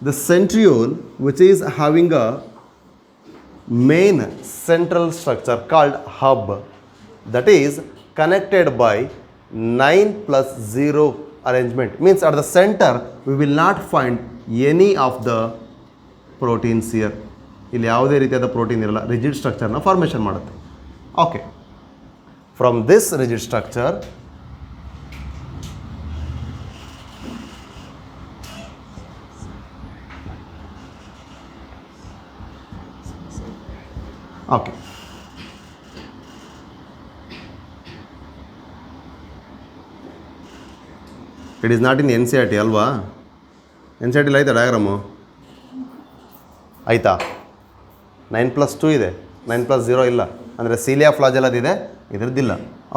the centriole, which is having a main central structure called hub, that is connected by 9 + 0 arrangement means at the center we will not find any of the proteins here. ಇಲ್ಲಿ ಯಾವುದೇ ರೀತಿಯಾದ protein ಇರಲ್ಲ, rigid ಸ್ಟ್ರಕ್ಚರ್ನ formation ಮಾಡುತ್ತೆ. Okay, from this rigid structure okay, it is not in N C R T ಅಲ್ವಾ? N C R ಟಿಲಿ ಆಯ್ತಾ diagram? ಆಯಿತಾ? 9+2 ಇದೆ, 9+0 ಇಲ್ಲ, ಅಂದರೆ ಸೀಲಿಯಾ ಫ್ಲಾಜೆಲ್ಲದಿದೆ, ಇದರದ್ದಿಲ್ಲ.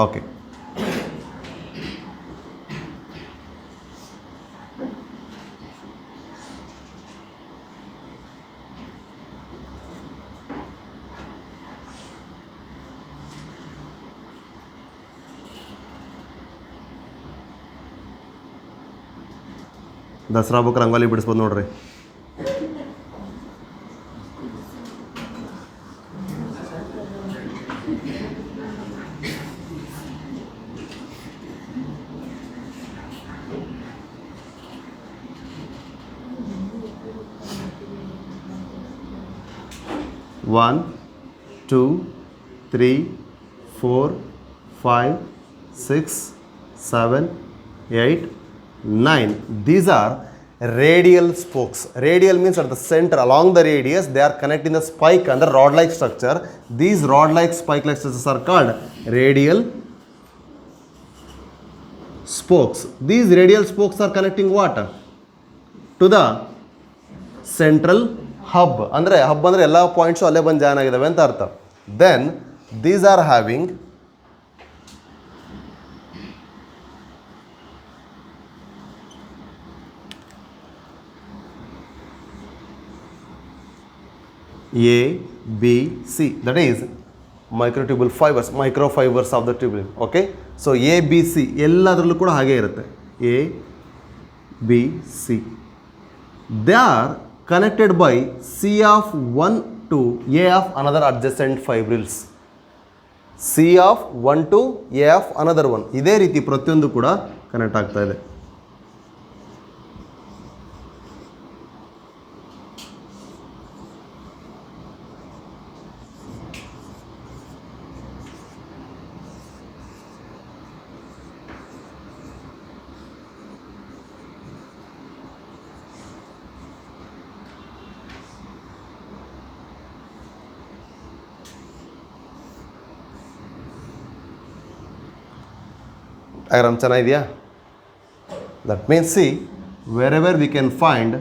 ಓಕೆ, ದಸರಾ ಹಬ್ಬಕ್ಕೆ ರಂಗೋಲಿ ಬಿಡಿಸ್ಬೋದು ನೋಡ್ರಿ. One, 2, 3, 4, 5, 6, 7, 8, 9. These are radial spokes. Radial means at the center, along the radius, they are connecting the spike under rod-like structure. These rod-like spike-like structures are called radial spokes. These radial spokes are connecting what? To the central hub. ಅಂದರೆ hub ಅಂದರೆ ಎಲ್ಲ points ಅಲ್ಲೇ ಬಂದು join ಆಗಿದ್ದಾವೆ ಅಂತ ಅರ್ಥ. Then these are having A, B, C. That is microtubule fibers, microfibers of the tubule. Okay. So A, B, C ಎಲ್ಲದರಲ್ಲೂ ಕೂಡ ಹಾಗೆ ಇರುತ್ತೆ. A, B, C. They are connected by C of one to A of another adjacent fibrils. C of one to A of another one. ಇದೇ ರೀತಿ ಪ್ರತಿಯೊಂದು ಕೂಡ connect ಆಗ್ತಾ ಇದೆ. ಡಯಾಗ್ರಾಮ್ ಚೆನ್ನಾಗಿದೆಯಾ? That means see wherever we can find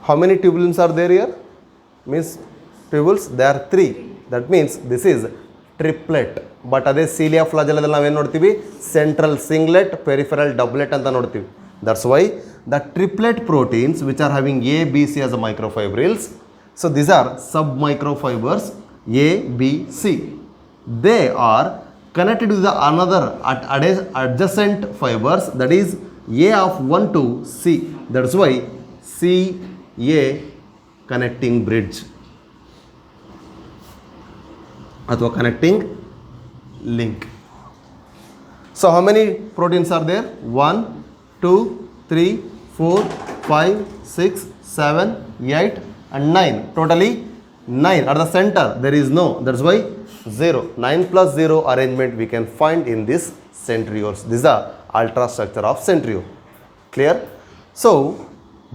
how many tubulins are there here? Means tubules, there are 3. That means this is triplet. But ಅದೇ cilia ಫ್ಲಾಜೆಲ್ಲದಲ್ಲಿ ನಾವೇನು ನೋಡ್ತೀವಿ? ಸೆಂಟ್ರಲ್ ಸಿಂಗ್ಲೆಟ್, ಪೆರಿಫೆರಲ್ ಡಬ್ಲೆಟ್ ಅಂತ ನೋಡ್ತೀವಿ. That's why the triplet proteins which are having A B C as a microfibrils. So these are sub microfibres A B C. They are connected with the another adjacent fibers, that is A of 1 to C. That's why C A connecting bridge ಅಥವಾ connecting link. So how many proteins are there? 1, 2, 3, 4, 5, 6, 7, 8 and 9. Totally 9. At the center there is no. That's why 0. 9 plus 0 arrangement we can find in this centrioles. This is the ultrastructure of centriole. Clear? So,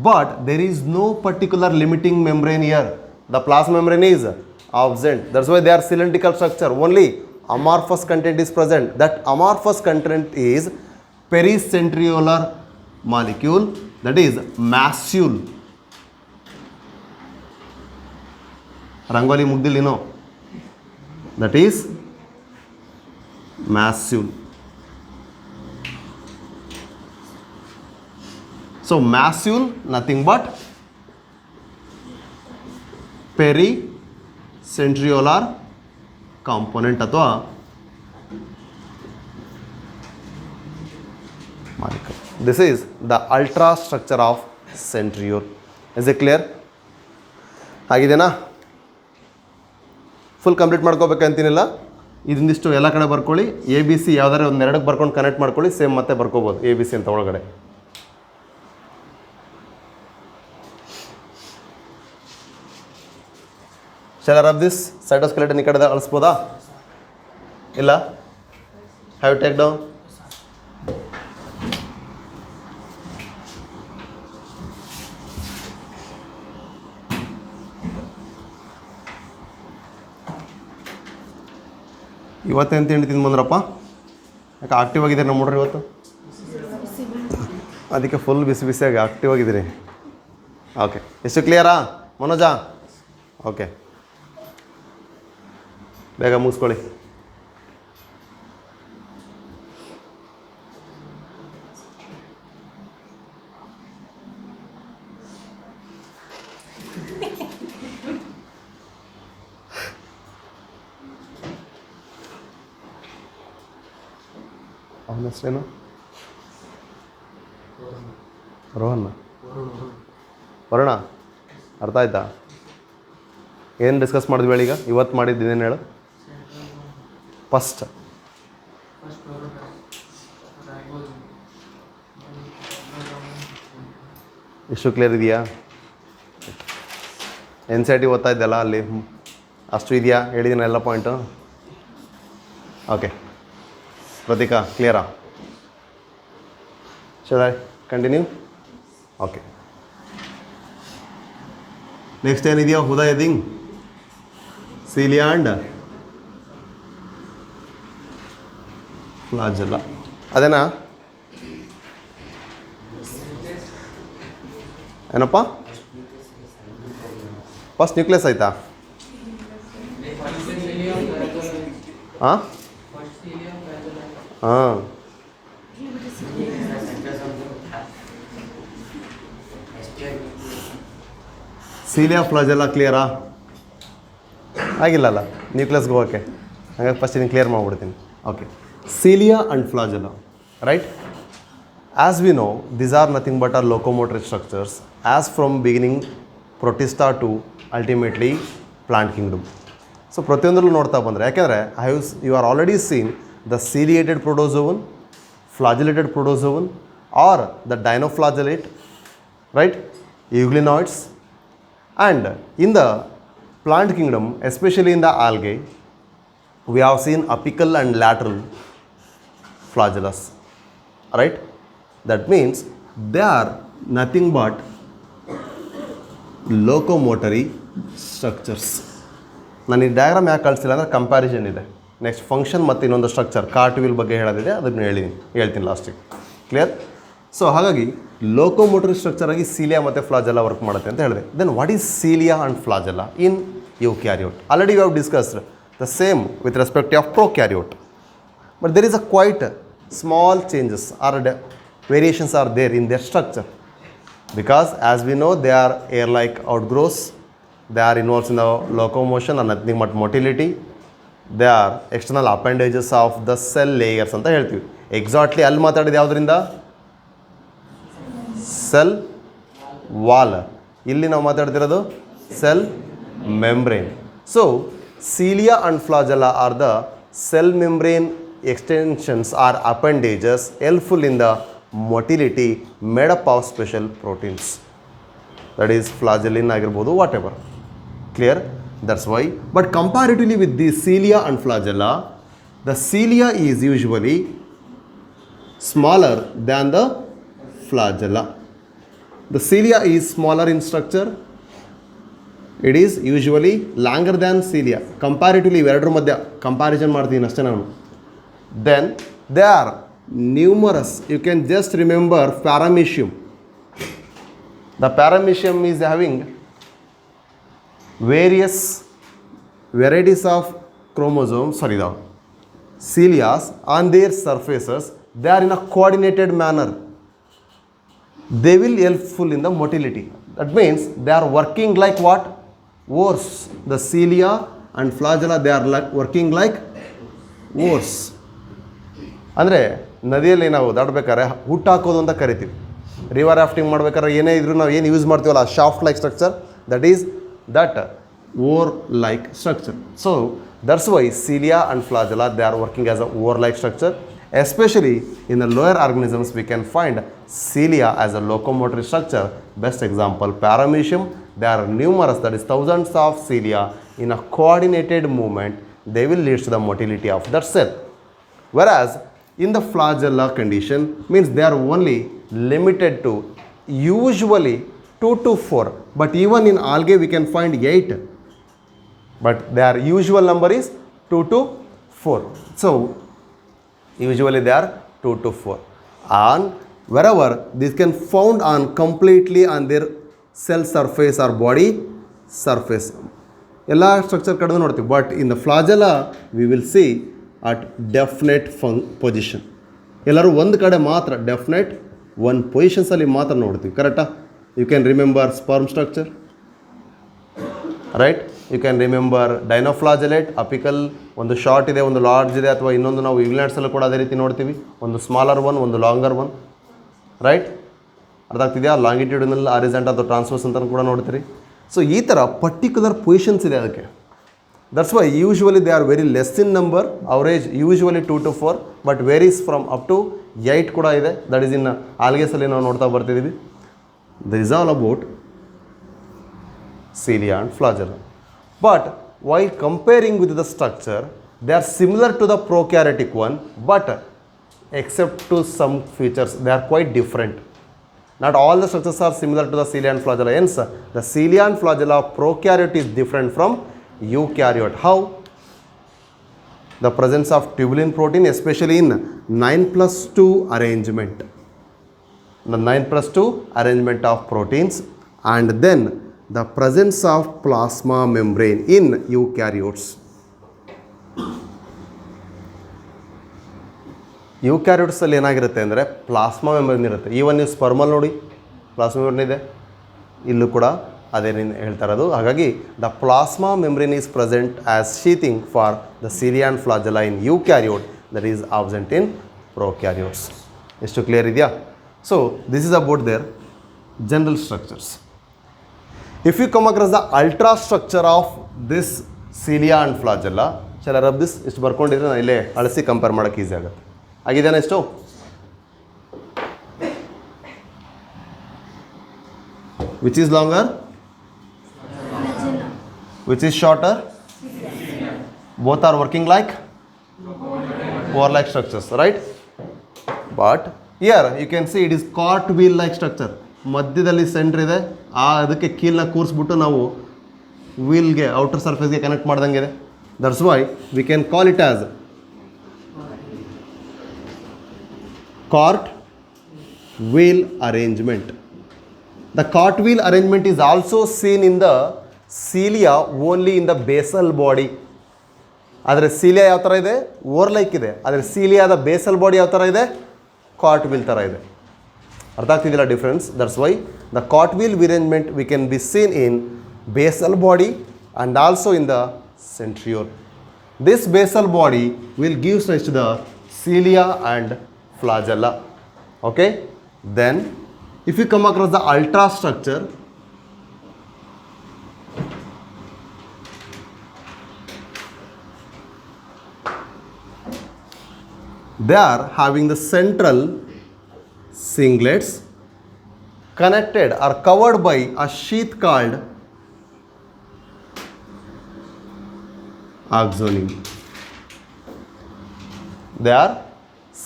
but there is no particular limiting membrane here. The plasma membrane is absent. That's why they are cylindrical structure. Only amorphous content is present. That amorphous content is pericentriolar molecule, that is macule. Rangoli mugdili no. That is macule. So macule nothing but pericentriolar component ಅಥವಾ molecule. This is the ultrastructure of centriole. Is it clear? ಆಗಿದೆನಾ? Full complete ಮಾಡ್ಕೋಬೇಕಂತೀನಿಲ್ಲ. ಇದೊಂದಿಷ್ಟು ಎಲ್ಲ ಕಡೆ ಬರ್ಕೊಳ್ಳಿ. A B C ಯಾವ್ದಾರು ಒಂದು ಎರಡಕ್ಕೆ ಬರ್ಕೊಂಡು ಕನೆಕ್ಟ್ ಮಾಡ್ಕೊಳ್ಳಿ. ಸೇಮ್ ಮತ್ತೆ ಬರ್ಕೋಬೋದು ಎ ಬಿ ಸಿ ಅಂತ ಒಳಗಡೆ. ಶಾಲ್ ಆರ್ ಆಫ್ ದಿಸ್ ಸೈಟೋಸ್ಕೆಲೆಟನ್ ಈ ಕಡೆ ಅಳಿಸ್ಬೋದಾ? ಇಲ್ಲ? Have take down. ಇವತ್ತೇನು ತಿಂಡಿ ತಿಂದು ಬಂದ್ರಪ್ಪ? ಯಾಕೆ ಆಕ್ಟಿವ್ ಆಗಿದ್ದೀರಿ ನಮ್ಮ ಹುಡ್ರು ಇವತ್ತು? ಅದಕ್ಕೆ ಫುಲ್ ಬಿಸಿ ಬಿಸಿಯಾಗಿ ಆಕ್ಟಿವ್ ಆಗಿದ್ದೀರಿ. ಓಕೆ, ಎಷ್ಟು ಕ್ಲಿಯರಾ ಮನೋಜ? ಓಕೆ, ಬೇಗ ಮುಗಿಸ್ಕೊಳ್ಳಿ. ಅವನ ಹೆಸರೇನು? ರೋಹನ್. ವರುಣ, ಅರ್ಥ ಆಯ್ತಾ? ಏನು ಡಿಸ್ಕಸ್ ಮಾಡಿದ್ವಿ ಹೇಳೀಗ? ಇವತ್ತು ಮಾಡಿದ್ದೇನು ಹೇಳು? ಫಸ್ಟ್ ಇಷ್ಟು ಕ್ಲಿಯರ್ ಇದೆಯಾ? ಎನ್ ಸಿ ಐ ಟಿ ಓದ್ತಾ ಇದ್ದಲ್ಲ, ಅಲ್ಲಿ ಅಷ್ಟು ಇದೆಯಾ? ಹೇಳಿದ್ದೀನಿ ಎಲ್ಲ ಪಾಯಿಂಟು. ಓಕೆ ಪ್ರತೀಕಾ, ಕ್ಲಿಯರಾ? Shall I continue? Okay, next ಏನಿದೆಯೋ ಹುದಯದಿಂಗ್ ಸೀಲಿಯಾ ಆ್ಯಂಡ್ ಫ್ಲಾಜೆಲ್ಲ. ಅದೇನಾ? ಏನಪ್ಪ? ಫಸ್ಟ್ ನ್ಯೂಕ್ಲಿಯಸ್ ಆಯ್ತಾ? ಹಾಂ ಹಾಂ, ಸೀಲಿಯಾ ಫ್ಲಾಜೆಲ್ಲ ಕ್ಲಿಯರಾ? ಆಗಿಲ್ಲಲ್ಲ ನ್ಯೂಕ್ಲಿಯಸ್ಗೆ ಹೋಗೋಕ್ಕೆ. ಹಾಗಾಗಿ ಫಸ್ಟ್ ಇದನ್ನು ಕ್ಲಿಯರ್ ಮಾಡಿಬಿಡ್ತೀನಿ. Okay, cilia and flagella, right? As we know, these are nothing but our locomotor structures as from beginning protista to ultimately plant kingdom. So ಪ್ರತಿಯೊಂದರಲ್ಲೂ ನೋಡ್ತಾ ಬಂದರೆ, ಯಾಕೆಂದರೆ you are already seen the ciliated protozoan, flagellated protozoan or the dinoflagellate, right? Euglenoids. And in the plant kingdom, especially in the algae, we have seen apical and lateral flagellus, right? That means they are nothing but locomotory structures. ನಾನು ಈ diagram ಯಾಕೆ ಕಳಿಸಿಲ್ಲ ಅಂದರೆ comparison ಇದೆ. Next function ಮತ್ತು ಇನ್ನೊಂದು structure ಕಾರ್ಟ್ವಿಲ್ ಬಗ್ಗೆ ಹೇಳೋದಿದೆ, ಅದನ್ನು ಹೇಳ್ತೀನಿ ಲಾಸ್ಟಿಗೆ. ಕ್ಲಿಯರ್? ಸೊ ಹಾಗಾಗಿ ಲೋಕೋಮೋಟರಿ ಸ್ಟ್ರಕ್ಚರ್ ಆಗಿ ಸೀಲಿಯಾ ಮತ್ತು ಫ್ಲಾಜೆಲ್ಲ ವರ್ಕ್ ಮಾಡುತ್ತೆ ಅಂತ ಹೇಳಿದೆ. Then what is cilia and flagella in eukaryote? Already you have discussed the same with respect to prokaryote, but there is a quite small changes or variations are there in their structure, because as we know they are air-like outgrowths, they are involved in the locomotion and nothing but motility, they are external appendages of the cell layers ಅಂತ ಹೇಳ್ತೀವಿ. Exactly ಅಲ್ಲಿ ಮಾತಾಡಿದ ಯಾವುದರಿಂದ? Cell wall. ಇಲ್ಲಿ ನಾವು ಮಾತಾಡ್ತಿರೋದು cell membrane. So cilia and flagella are the cell membrane extensions or appendages helpful in the motility made up of special proteins. That is flagellin ಆಗಿರ್ಬೋದು, whatever. Clear? That's why. But comparatively with the cilia and flagella, the cilia is usually smaller than the flagella. The cilia is smaller in structure. It is usually longer than cilia. Comparatively, ಎರಡರ ಮಧ್ಯ comparison ಮಾಡ್ತೀನಿ ಅಷ್ಟೇ ನಾನು. Then they are numerous. You can just remember paramecium. The paramecium is having various varieties of chromosomes, the cilia on their surfaces. They are in a coordinated manner. They will helpful in the motility. That means they are working like what? Oars. The cilia and flagella, they are like working like oars. ಅಂದರೆ ನದಿಯಲ್ಲಿ ನಾವು ದಾಟಬೇಕಾದ್ರೆ ಹುಟ್ಟು ಹಾಕೋದು ಅಂತ ಕರಿತೀವಿ. River rafting ಮಾಡ್ಬೇಕಾದ್ರೆ ಏನೇ ಇದ್ರೂ ನಾವು ಏನು ಯೂಸ್ ಮಾಡ್ತೀವಲ್ಲ shaft like structure, that or like structure. So that's why cilia and flagella, they are working as a oar like structure. Especially in the lower organisms we can find cilia as a locomotory structure. Best example, paramecium. There are numerous, that is thousands of cilia in a coordinated movement. They will lead to the motility of that cell. Whereas in the flagella condition means they are only limited to usually 2 to 4, but even in algae we can find 8, but their usual number is 2 to 4. So usually they are 2 to 4, and wherever this can found on completely on their cell surface or body surface. ಎಲ್ಲ structure ಕಡೆ ನೋಡ್ತೀವಿ, but in the flagella we will see at definite position. ಎಲ್ಲರೂ ಒಂದು ಕಡೆ ಮಾತ್ರ definite ಒಂದು ಪೊಸಿಷನ್ಸಲ್ಲಿ ಮಾತ್ರ ನೋಡ್ತೀವಿ. ಕರೆಕ್ಟಾ? You can remember sperm structure, right? You can remember dinoflagellate, apical ಒಂದು ಶಾರ್ಟ್ ಇದೆ, ಒಂದು ಲಾರ್ಜ್ ಇದೆ, ಅಥವಾ ಇನ್ನೊಂದು ನಾವು ಇವ್ಲೆಟ್ಸಲ್ಲೂ ಕೂಡ ಅದೇ ರೀತಿ ನೋಡ್ತೀವಿ, ಒಂದು ಸ್ಮಾಲರ್ ಒನ್, ಒಂದು ಲಾಂಗರ್ ಒನ್, ರೈಟ್? ಅರ್ಥ ಆಗ್ತಿದೆಯಾ? ಲಾಂಗಿಟ್ಯೂಡಿನಲ್, ಹಾರಿಜಾಂಟಲ್ ಅಥವಾ ಟ್ರಾನ್ಸ್ವರ್ಸ್ ಅಂತ ಕೂಡ ನೋಡ್ತೀರಿ. ಸೊ ಈ ಥರ ಪರ್ಟಿಕ್ಯುಲರ್ ಪೊಸಿಷನ್ಸ್ ಇದೆ ಅದಕ್ಕೆ. That's why usually they are very less in number, average usually 2 to 4, but varies from up to 8 ಕೂಡ ಇದೆ. ದಟ್ ಈಸ್ ಇನ್ ಆಲ್ಗೇಸಲ್ಲಿ ನಾವು ನೋಡ್ತಾ ಬರ್ತಿದ್ದೀವಿ. This is all about cilia and flagella. But while comparing with the structure, they are similar to the prokaryotic one, but except to some features, they are quite different. Not all the structures are similar to the cilia and flagella. Hence, the cilia and flagella prokaryote is different from eukaryote. How? The presence of tubulin protein, especially in 9+2 arrangement. The 9+2 arrangement of proteins, and then the presence of plasma membrane in eukaryotes. ಯೂಕ್ಯಾರಿಯೋಟ್ಸಲ್ಲಿ ಏನಾಗಿರುತ್ತೆ ಅಂದರೆ plasma membrane ಇರುತ್ತೆ. Even ನೀವು ಸ್ಪರ್ಮಲ್ಲಿ ನೋಡಿ plasma membrane ಇದೆ, ಇಲ್ಲೂ ಕೂಡ ಅದೇ ಹೇಳ್ತಾ ಇರೋದು. ಹಾಗಾಗಿ the plasma membrane is present as sheathing for the cilia and flagella in eukaryote, that is absent in prokaryotes. ಎಷ್ಟು ಕ್ಲಿಯರ್ ಇದೆಯಾ? So this is about there general structures. If you come across the ultra structure of this cilia and flagella, shall I rub this? ಇಷ್ಟು ಬರ್ಕೊಂಡಿದ್ರೆ ನಾನು ಇಲ್ಲೇ ಅಳಿಸಿ compare ಮಾಡೋಕ್ಕೆ easy ಆಗುತ್ತೆ. ಆಗಿದೆಯಾ ಎಷ್ಟು? Which is longer? Which is shorter? Both are working like oar-like structures, right? But here you can see it is cartwheel-like structure. ಮಧ್ಯದಲ್ಲಿ centre ಇದೆ, ಅದಕ್ಕೆ ಕೀಲನ್ನ ಕೂರಿಸ್ಬಿಟ್ಟು ನಾವು ವೀಲ್ಗೆ ಔಟರ್ ಸರ್ಫೇಸ್ಗೆ ಕನೆಕ್ಟ್ ಮಾಡ್ದಂಗೆ ಇದೆ. That's why we can call it as cartwheel arrangement. The cartwheel arrangement is also seen in the cilia only in the basal body. ಆದರೆ cilia ಯಾವ ಥರ ಇದೆ? ಓರ್ ಲೈಕ್ ಇದೆ. ಆದರೆ ciliaದ ಬೇಸಲ್ ಬಾಡಿ ಯಾವ ಥರ ಇದೆ? cartwheel ಥರ ಇದೆ. ಅರ್ಥ ಆಗ್ತಿದ್ದಿಲ್ಲ difference? That's why the cartwheel arrangement we can be seen in basal body and also in the centriole. This basal body will give rise to the cilia and flagella. Okay, then if you come across the ultra structure, they are having the central singlets connected or covered by a sheath called axoneme. They are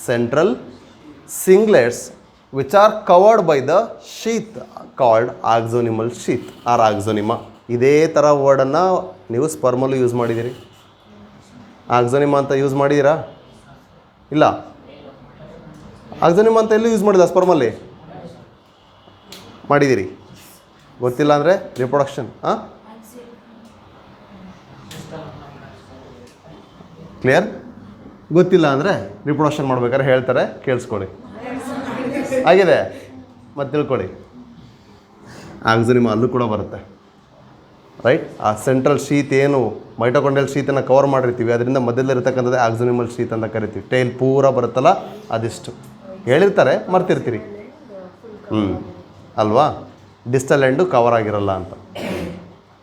central singlets which are covered by the sheath called axonemal sheath or axonema. ಇದೇ ಥರ ವರ್ಡನ್ನು ನೀವು ಸ್ಪರ್ಮಲ್ಲೂ use ಮಾಡಿದ್ದೀರಿ. Axoneme ಅಂತ use ಮಾಡಿದ್ದೀರಾ? ಇಲ್ಲ. Axoneme ಅಂತ ಎಲ್ಲೂ use ಮಾಡಿಲ್ಲ, ಸ್ಪರ್ಮಲ್ಲಿ ಮಾಡಿದ್ದೀರಿ. ಗೊತ್ತಿಲ್ಲ ಅಂದರೆ ರಿಪ್ರೊಡಕ್ಷನ್. ಕ್ಲಿಯರ್? ಗೊತ್ತಿಲ್ಲ ಅಂದರೆ ರಿಪ್ರೊಡಕ್ಷನ್ ಮಾಡ್ಬೇಕಾದ್ರೆ ಹೇಳ್ತಾರೆ, ಕೇಳಿಸ್ಕೊಳ್ಳಿ. ಆಗಿದೆ ಮತ್ತು ತಿಳ್ಕೊಳ್ಳಿ. ಆಕ್ಸೋನಿಮಾ ಅಲ್ಲೂ ಕೂಡ ಬರುತ್ತೆ, ರೈಟ್? ಆ ಸೆಂಟ್ರಲ್ ಶೀತ್ ಏನು ಮೈಟೊಕಾಂಡ್ರಿಯಲ್ ಶೀತನ್ನು ಕವರ್ ಮಾಡಿರ್ತೀವಿ, ಅದರಿಂದ ಮಧ್ಯದಲ್ಲಿರ್ತಕ್ಕಂಥದ್ದು ಆಕ್ಸೋನಿಮಲ್ ಶೀತ್ ಅಂತ ಕರಿತೀವಿ. ಟೈಲ್ ಪೂರ ಬರುತ್ತಲ್ಲ, ಅದಿಷ್ಟು ಹೇಳಿರ್ತಾರೆ, ಮರ್ತಿರ್ತೀರಿ. ಅಲ್ವಾ, ಡಿಸ್ಟಲ್ ಎಂಡು ಕವರ್ ಆಗಿರಲ್ಲ ಅಂತ.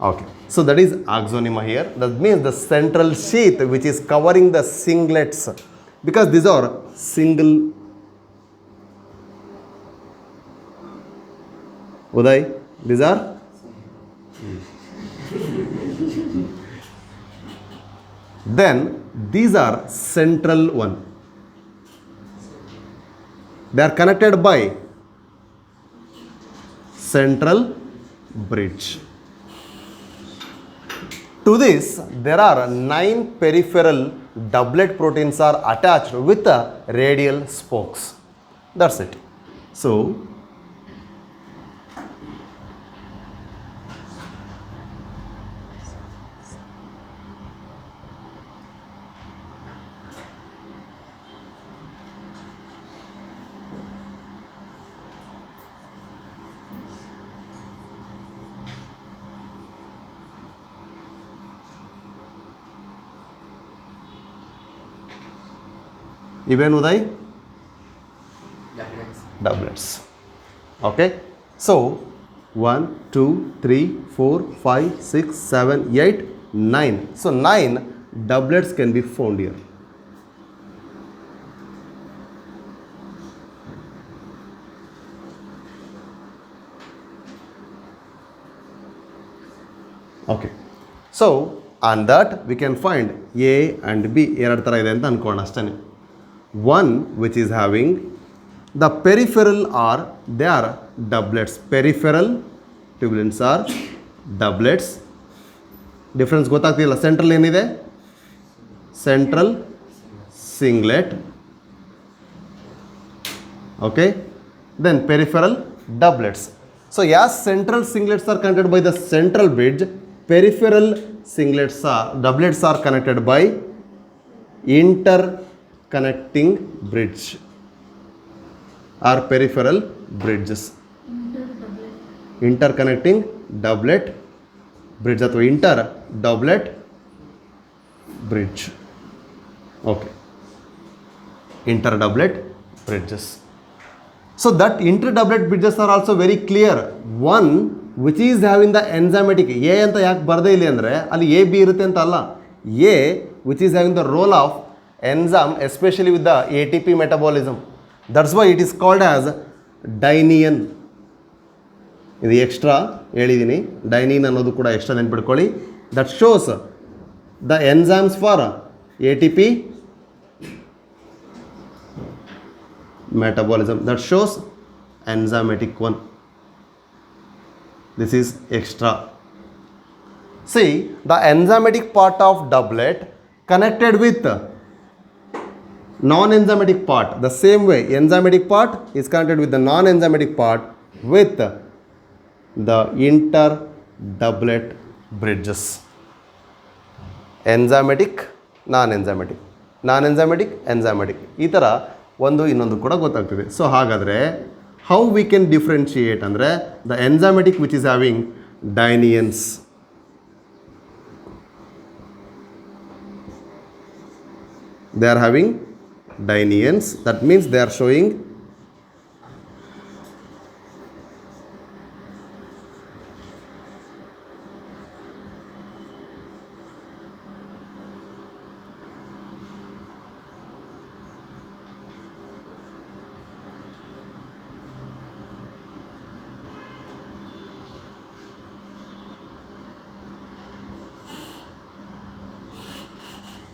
Okay, so that is axoneme here. That means the central sheath which is covering the singlets, because these are single. Uday, these are then these are central one. They are connected by central bridge. To this there are 9 peripheral doublet proteins are attached with radial spokes. That's it. So even Uday? Doublets. Okay. So 1, 2, 3, 4, 5, 6, 7, 8, 9. So 9 doublets can be found here. Okay. So on that we can find A and B. ಎರಡು ಥರ ಇದೆ ಅಂತ ಅನ್ಕೋಣ ಅಷ್ಟೇ. One which is having the peripheral are, they are doublets. Peripheral tubulins are doublets. Difference ಗೊತ್ತಾಗ್ತಿಲ್ಲ. Central ಏನಿದೆ? Central singlet. Okay. Then peripheral doublets. So as central singlets are connected by the central bridge, peripheral singlets are, doublets are connected by interconnecting bridge or peripheral bridges. Interconnecting doublet bridge ಅಥವಾ inter doublet bridge. Okay. Inter doublet bridges. So that inter doublet bridges are also very clear. One which is having the enzymatic A ಅಂತ ಯಾಕೆ ಬರದೇ ಇಲ್ಲಿ ಅಂದರೆ ಅಲ್ಲಿ A B ಇರುತ್ತೆ ಅಂತ ಅಲ್ಲ. A which is having the role of enzyme especially with the ATP metabolism. That's why it is called as dynein. ಇದು ಎಕ್ಸ್ಟ್ರಾ ಹೇಳಿದ್ದೀನಿ, ಡೈನಿನ್ ಅನ್ನೋದು ಕೂಡ ಎಕ್ಸ್ಟ್ರಾ ನೆನ್ಪಿಟ್ಕೊಳ್ಳಿ. That shows the enzymes for ATP metabolism. That shows enzymatic one. This is extra. See, the enzymatic part of doublet connected with non-enzymatic part. The same way, enzymatic part is connected with the non-enzymatic part with the inter-doublet bridges. Enzymatic, non-enzymatic, non-enzymatic, enzymatic. ಈ ಥರ ಒಂದು ಇನ್ನೊಂದು ಕೂಡ ಗೊತ್ತಾಗ್ತಿದೆ. So ಹಾಗಾದರೆ how we can differentiate ಅಂದರೆ the enzymatic which is having dyneins. They are having dyneins. That means they are showing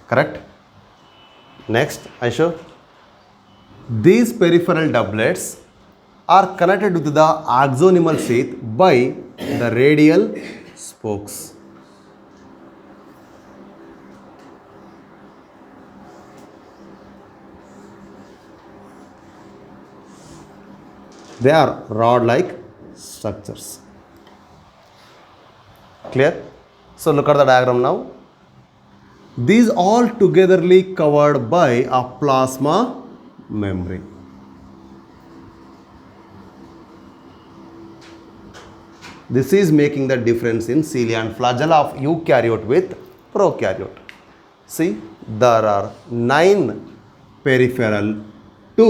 correct. Next, I show these peripheral doublets are connected with the axonimal sheath by the radial spokes. They are rod-like structures. Clear? So look at the diagram now. These all togetherly covered by a plasma membrane. This is making the difference in cilia and flagella of eukaryote with prokaryote. See, there are 9 peripheral, 2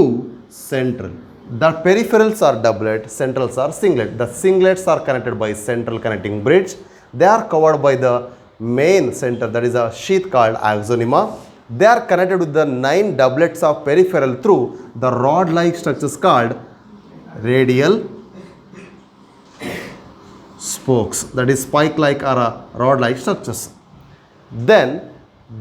central. The peripherals are doublet, centrals are singlet. The singlets are connected by central connecting bridge. They are covered by the main center, that is a sheath called axonema. They are connected with the 9 doublets of peripheral through the rod-like structures called radial spokes, that is spike-like or rod-like structures. Then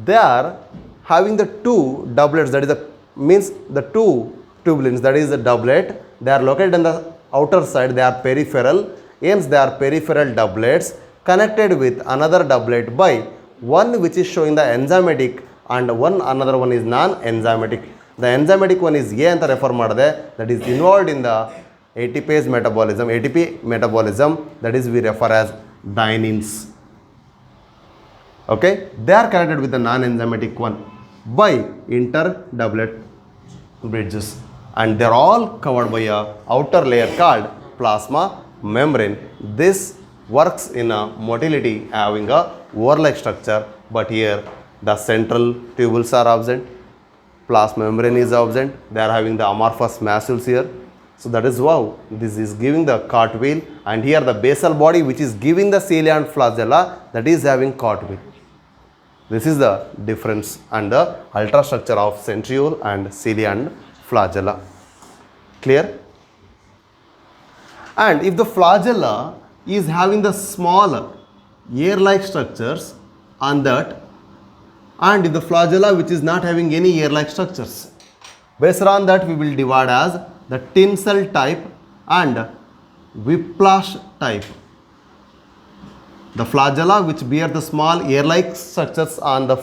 they are having the 2 doublets, that is the means the 2 tubulins, that is the doublet. They are located on the outer side, they are peripheral, hence they are peripheral doublets connected with another doublet by one which is showing the enzymatic and another one is non-enzymatic. The enzymatic one is A anta refer madade, that is involved in the ATPase metabolism, ATP metabolism, that is we refer as dyneins. Okay, they are connected with the non-enzymatic one by inter-doublet bridges, and they are all covered by a outer layer called plasma membrane. This works in a motility having a oar-like structure, but here the central tubules are absent, plasma membrane is absent, they are having the amorphous masses here. So that is how this is giving the cartwheel, and here the basal body which is giving the cilia and flagella, that is having cartwheel. This is the difference and the ultrastructure of centriole and cilia and flagella. Clear? And if the flagella is having the small ear-like structures on that, and if the flagella which is not having any ear-like structures, based on that we will divide as the tinsel type and whiplash type. The flagella which bear the small ear-like structures on the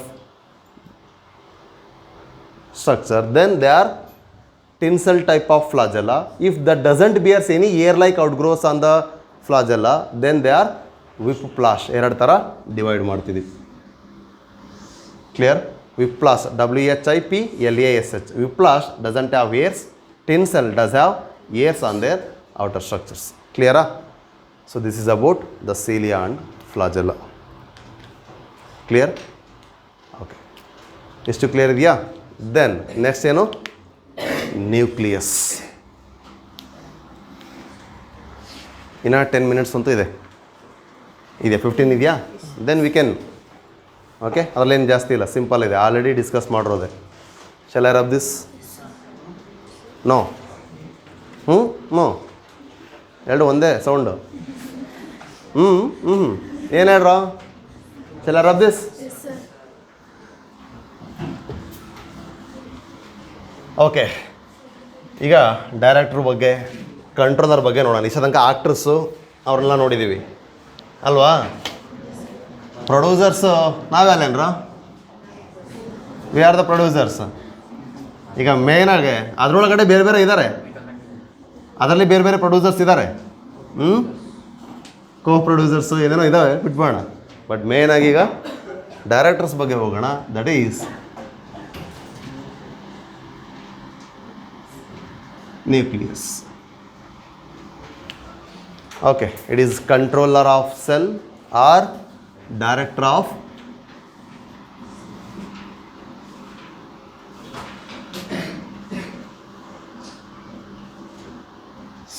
structure, then they are tinsel type of flagella. If that doesn't bear any ear-like outgrowths on the flagella, then they are whiplash. Eradu tara divide ಮಾಡ್ತಿದ್ದೀವಿ. Clear? Whiplash, WHIPLASH. Whiplash doesn't have ears. Tinsel does have ears on their outer structures. Clear? So this is about the cilia and flagella. Clear? Okay. Is to clear idea? Then next ಏನು nucleus. ಇನ್ನು 10 minutes ಅಂತೂ ಇದೆ 15 ಇದೆಯಾ? Then we can okay, ಅದರಲ್ಲೇನು ಜಾಸ್ತಿ ಇಲ್ಲ, simple ಇದೆ, already discuss ಮಾಡಿರೋದೆ. Shall I rub this? No. No, ಎರಡು ಒಂದೇ ಸೌಂಡು. ಏನು ಹೇಳ್ರ? Shall I rub this? Yes, sir. Okay, ಈಗ ಡೈರೆಕ್ಟ್ರ್ ಬಗ್ಗೆ, ಕಂಟ್ರೋಲರ್ ಬಗ್ಗೆ ನೋಡೋಣ. ಇಷ್ಟ ತನಕ ಆಕ್ಟ್ರಸ್ಸು ಅವ್ರನ್ನೆಲ್ಲ ನೋಡಿದ್ದೀವಿ ಅಲ್ವಾ? ಪ್ರೊಡ್ಯೂಸರ್ಸು ನಾವ್ಯಾಲೇನ್ರ? We are the producers. ಈಗ ಮೇಯ್ನಾಗಿ ಅದರೊಳಗಡೆ ಬೇರೆ ಬೇರೆ ಇದ್ದಾರೆ, ಅದರಲ್ಲಿ ಬೇರೆ ಬೇರೆ ಪ್ರೊಡ್ಯೂಸರ್ಸ್ ಇದ್ದಾರೆ, ಕೋ ಪ್ರೊಡ್ಯೂಸರ್ಸು ಏನೇನೋ ಇದ್ದಾವೆ, ಬಿಟ್ಬೋಣ. ಬಟ್ ಮೇಯ್ನಾಗಿ ಈಗ ಡೈರೆಕ್ಟರ್ಸ್ ಬಗ್ಗೆ ಹೋಗೋಣ. That is nucleus. Okay, it is controller of cell or director of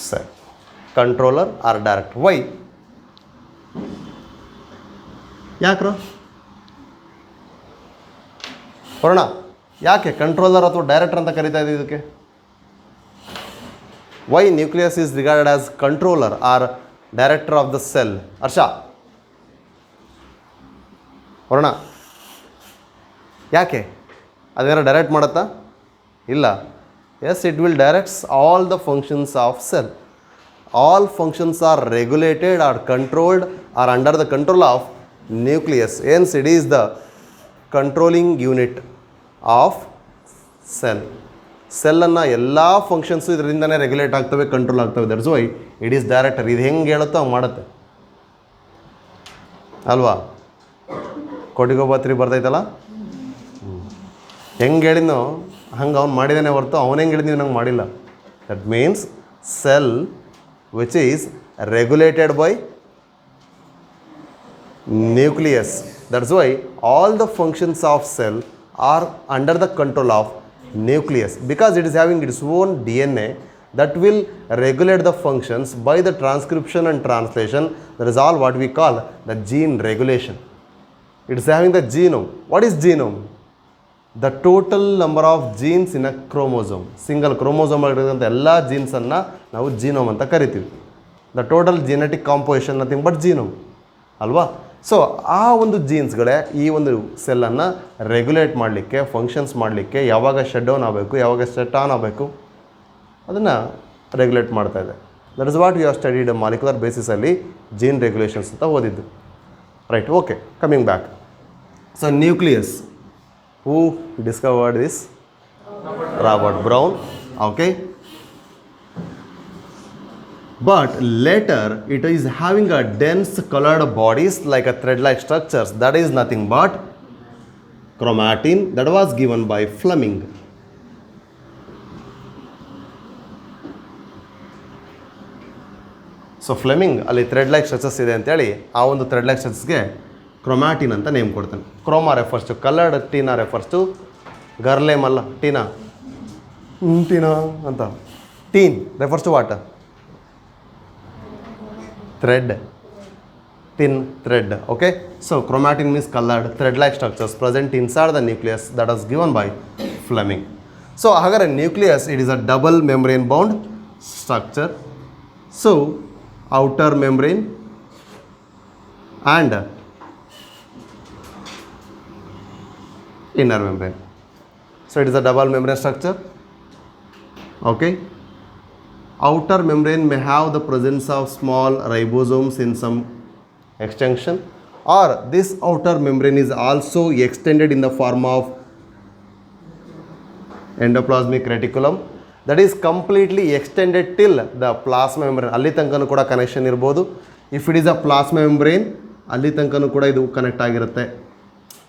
cell. Controller or director. Why? ಯಾಕ್ರೋ ಹೊರಣ, ಯಾಕೆ ಕಂಟ್ರೋಲರ್ ಅಥವಾ ಡೈರೆಕ್ಟರ್ ಅಂತ ಕರಿತಾ ಇದ್ದೀವಿ ಇದಕ್ಕೆ? Why nucleus is regarded as controller or director of the cell? Arsha, ಹೊರಣ, ಯಾಕೆ? ಅದೇನಾರು direct ಮಾಡುತ್ತಾ? ಇಲ್ಲ. Yes, it will directs all the functions of cell. All functions are regulated or controlled are under the control of nucleus. Hence it is the controlling unit of cell. ಸೆಲ್ಲನ್ನು ಎಲ್ಲ functions ಇದರಿಂದನೇ regulate ಆಗ್ತವೆ, control ಆಗ್ತವೆ. That's why it is director. ಇದು ಹೆಂಗೆ ಹೇಳುತ್ತೋ ಹಂಗೆ ಮಾಡುತ್ತೆ ಅಲ್ವಾ? ಕೋಟಿಗೊಬ್ಬ ಬರ್ತೈತಲ್ಲ, ಹೆಂಗೆ ಹೇಳಿದ್ನೋ ಹಂಗೆ ಅವ್ನು ಮಾಡಿದಾನೆ ಹೊರತು ಅವನು ಹೆಂಗೆ ಹೇಳಿದ್ವಿ ನಂಗೆ ಮಾಡಿಲ್ಲ. That means cell which is regulated by nucleus. That's why all the functions of cell R under the control of nucleus, because it is having its own DNA that will regulate the functions by the transcription and translation. That is all what we call the gene regulation. It is having the genome. What is genome? The total number of genes in a chromosome. Single chromosome ಆಗಿರೋಂಥ ಎಲ್ಲ ಜೀನ್ಸನ್ನು ನಾವು genome ಅಂತ ಕರಿತೀವಿ. The total genetic composition nothing but genome ಅಲ್ವಾ. So ಆ ಒಂದು ಜೀನ್ಸ್ಗಳೇ ಈ ಒಂದು ಸೆಲ್ಲನ್ನು ರೆಗ್ಯುಲೇಟ್ ಮಾಡಲಿಕ್ಕೆ, ಫಂಕ್ಷನ್ಸ್ ಮಾಡಲಿಕ್ಕೆ, ಯಾವಾಗ ಶಟ್ ಡೌನ್ ಆಗಬೇಕು, ಯಾವಾಗ ಶಟ್ ಆನ್ ಆಗಬೇಕು ಅದನ್ನು ರೆಗ್ಯುಲೇಟ್ ಮಾಡ್ತಾಯಿದೆ. That is what you have studied molecular ಬೇಸಿಸಲ್ಲಿ ಜೀನ್ ರೆಗ್ಯುಲೇಷನ್ಸ್ ಅಂತ ಓದಿದ್ದು. Right, okay, coming back. So nucleus, who discovered this? Robert Brown. Okay, but later it is having a dense colored bodies like a thread-like structures. That is nothing but chromatin. That was given by Fleming. So Fleming ಅಲ್ಲಿ thread like structures ಇದೆ ಅಂತೇಳಿ ಆ ಒಂದು thread like ಸ್ಟ್ರಕ್ಚರ್ಸ್ಗೆ chromatin ಅಂತ name ಕೊಡ್ತಾನೆ. Chroma refers to coloured, Tina refers to girl name ಅಲ್ಲ Tina, Tina ಅಂತ. Tin refers to what? Thread, tin thread. Okay, so chromatin means colored thread like structures present inside the nucleus. That is given by Fleming. So agar a nucleus, it is a double membrane bound structure. So outer membrane and inner membrane. So it is a double membrane structure. Okay, outer membrane may have the presence of small ribosomes in some extension, or this outer membrane is also extended in the form of endoplasmic reticulum, that is completely extended till the plasma membrane. ಅಲ್ಲಿ ತನಕನೂ ಕೂಡ connection ಇರ್ಬೋದು. If it is a plasma membrane, ಅಲ್ಲಿ ತನಕನೂ ಕೂಡ ಇದು connect ಆಗಿರುತ್ತೆ.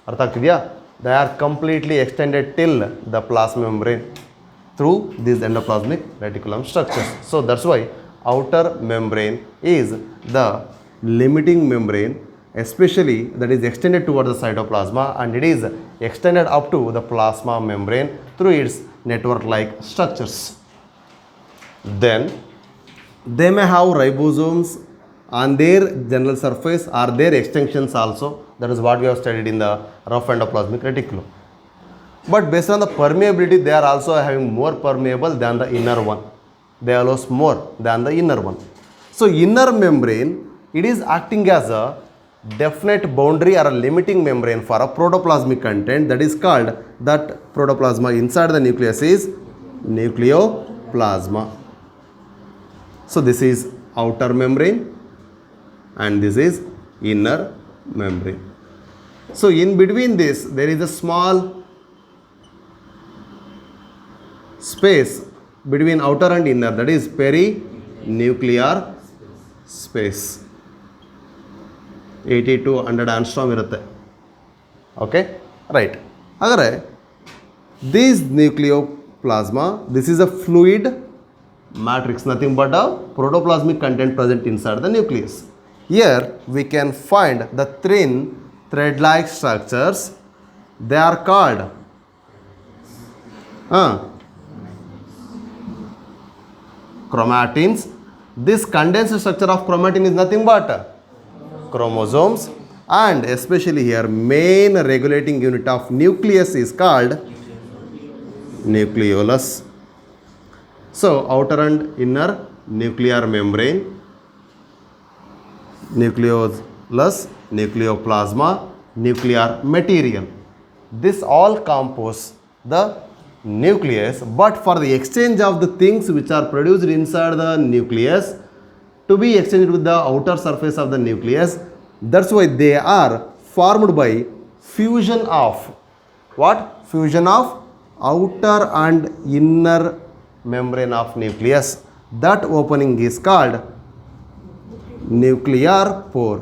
ಅರ್ಥ ಆಗ್ತಿದೆಯಾ? They are completely extended till the plasma membrane through these endoplasmic reticulum structures. So that's why outer membrane is the limiting membrane, especially that is extended towards the cytoplasma, and it is extended up to the plasma membrane through its network like structures. Then they may have ribosomes on their general surface or their extensions also. That is what we have studied in the rough endoplasmic reticulum. But based on the permeability, they are also having more permeable than the inner one. They allows more than the inner one. So inner membrane, it is acting as a definite boundary or a limiting membrane for a protoplasmic content. That is called, that protoplasma inside the nucleus is nucleoplasma. So this is outer membrane and this is inner membrane. So in between this, there is a small space between outer and inner, that is perinuclear space. 80 to 100 angstrom ಇರುತ್ತೆ. Okay, right. ಹಾಗಾದರೆ this nucleoplasma, this is a fluid matrix, nothing but a protoplasmic content present inside the nucleus. Here we can find the thin thread-like structures. They are called chromatins. This condensed structure of chromatin is nothing but chromosomes, and especially here main regulating unit of nucleus is called nucleolus. So outer and inner nuclear membrane, nucleolus, nucleoplasma, nuclear material, this all compose the nucleus. But for the exchange of the things which are produced inside the nucleus to be exchanged with the outer surface of the nucleus, that's why they are formed by fusion of what? Fusion of outer and inner membrane of nucleus. That opening is called nuclear pore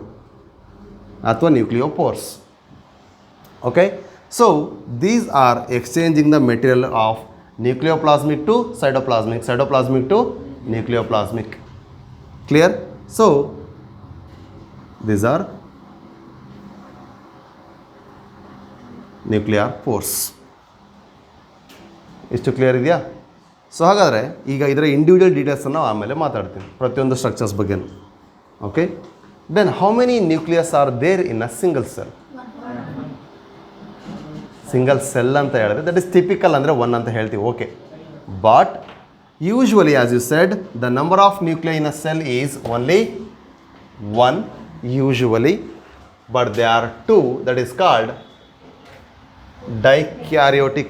ಅಥವಾ nucleopores. Okay, so these are exchanging the material of nucleoplasmic to cytoplasmic, cytoplasmic to nucleoplasmic. Clear? So these are nuclear pores. ಇಷ್ಟು clear ಇದೆಯಾ? So ಹಾಗಾದರೆ ಈಗ ಇದರ individual ಡೀಟೇಲ್ಸನ್ನು ನಾವು ಆಮೇಲೆ ಮಾತಾಡ್ತೀನಿ ಪ್ರತಿಯೊಂದು ಸ್ಟ್ರಕ್ಚರ್ಸ್ ಬಗ್ಗೆ. Okay, then how many nucleus are there in a single cell? Single cell ಅಂತ ಹೇಳಿದ್ರೆ ದಟ್ ಇಸ್ ಟಿಪಿಕಲ್ ಅಂದರೆ 1 ಅಂತ ಹೇಳ್ತೀವಿ. Okay, but usually as you said the number of nuclei in a cell is only 1 usually, but there are 2 that is called dikaryotic.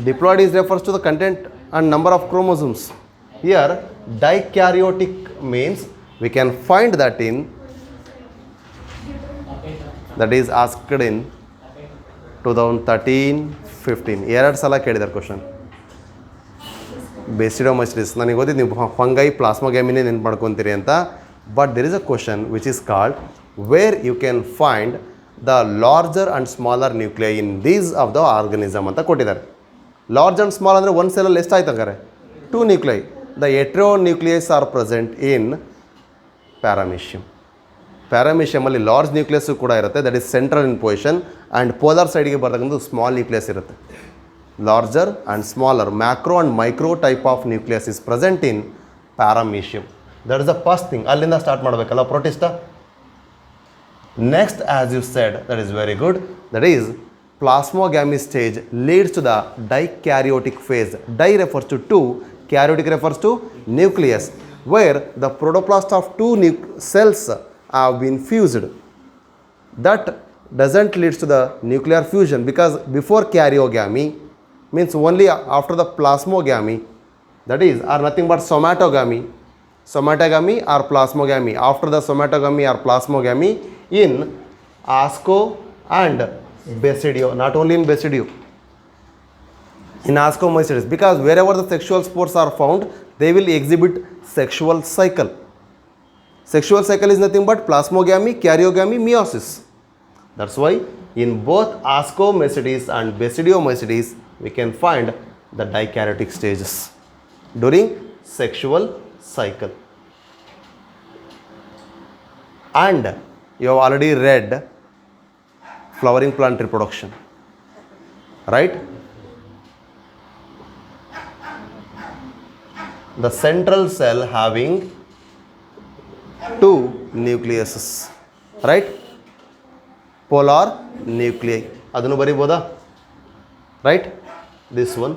Diploid is refers to the content and number of chromosomes. Here dikaryotic means we can find that in, that is asked in 2013-15 ಎರಡು ಸಲ ಕೇಳಿದ್ದಾರೆ question. ಬೇಸಿಡೋಮೈಸಿಸ್ ನನಗೆ ಗೊತ್ತಿದ್ದು ನೀವು fungi ಪ್ಲಾಸ್ಮೋಗ್ಯಾಮಿನೇ ನೆನ್ಪು ಮಾಡ್ಕೊತೀರಿ ಅಂತ. But there is a question which is called where you can find the larger and smaller nuclei in these of the organism ಅಂತ ಕೊಟ್ಟಿದ್ದಾರೆ. ಲಾರ್ಜ್ ಆ್ಯಂಡ್ ಸ್ಮಾಲ್ ಅಂದರೆ ಒಂದು ಸೆಲ್ಲಲ್ಲಿ ಎಷ್ಟು ಆಯ್ತು ಹಂಗಾರೆ? 2 nuclei. The heteronucleus are present in paramecium. ಪ್ಯಾರಾಮೀಷಿಯಮಲ್ಲಿ large nucleus ಕೂಡ ಇರುತ್ತೆ, that is central in position, and polar ಸೈಡಿಗೆ ಬರ್ತಕ್ಕಂಥ ಸ್ಮಾಲ್ ನ್ಯೂಕ್ಲಿಯಸ್ ಇರುತ್ತೆ. Larger and smaller macro and micro type of nucleus is present in paramecium. That is the first thing. ಅಲ್ಲಿಂದ start ಮಾಡಬೇಕಲ್ಲ protista. Next as you said that is very good, that is plasmogamy stage leads to the dikaryotic phase. Di refers to 2, karyotic refers to nucleus, where the protoplast of 2 cells have been fused. That doesn't lead to the nuclear fusion, because before karyogamy means only after the plasmogamy, that is are nothing but somatogamy. Somatogamy or plasmogamy. After the somatogamy or plasmogamy in Asco and Basidio, not only in Basidio, in Ascomycetes, because wherever the sexual spores are found, they will exhibit sexual cycle. Sexual cycle is nothing but plasmogamy, karyogamy, meiosis. That's why in both Ascomycetes and Basidiomycetes, we can find the dikaryotic stages during sexual cycle. And you have already read flowering plant reproduction, right? The central cell having 2 nucleuses, right? Polar nuclei. Adunu bariboda, right? This one.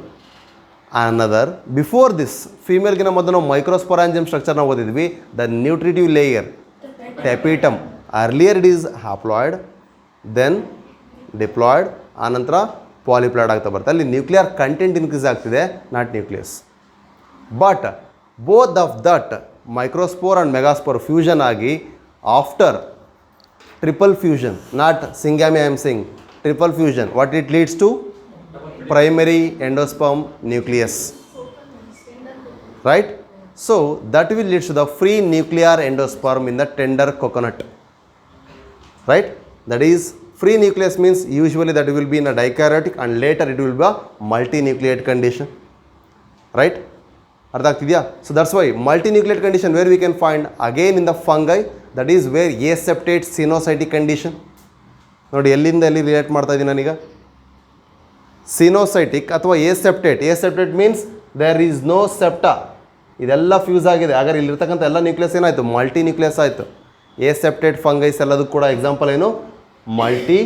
Another, before this, female gina modalu ನಾವು microsporangium structure na ಓದಿದ್ವಿ. The nutritive layer, tapetum. Earlier it is haploid, then diploid, ಆನಂತರ polyploid ಆಗ್ತಾ ಬರುತ್ತೆ. ಅಲ್ಲಿ nuclear content increase ಆಗ್ತಿದೆ, not nucleus. But both of that microspore and megaspore fusion ಆಗಿ after triple fusion, not syngamy I am sing, triple fusion, what it leads to primary endosperm nucleus, right? So that will leads to the free nuclear endosperm in the tender coconut, right? That is, free nucleus means usually that will be in a dikaryotic and later it will be a multinucleate condition, right? ಅರ್ಥ ಆಗ್ತಿದೆಯಾ? So that's why multinucleate condition where we can find again in the fungi, that is where aseptate sinusotic condition. ನೋಡಿ ಎಲ್ಲಿಂದ ಎಲ್ಲಿ relate ಮಾಡ್ತಾ ಇದ್ದೀನಿ ನಾನೀಗ. ಸಿನೋಸೈಟಿಕ್ ಅಥವಾ aseptate. aseptate means there is no septa. ಇದೆಲ್ಲ fuse ಆಗಿದೆ. ಹಾಗಾದ್ರೆ ಇಲ್ಲಿರ್ತಕ್ಕಂಥ ಎಲ್ಲ ನ್ಯೂಕ್ಲಿಯಸ್ ಏನಾಯಿತು? ಮಲ್ಟಿ ನ್ಯೂಕ್ಲಿಯಸ್ ಆಯಿತು. aseptate ಫಂಗೈಸ್ ಎಲ್ಲದಕ್ಕೂ ಕೂಡ ಎಕ್ಸಾಂಪಲ್ ಏನು? Multi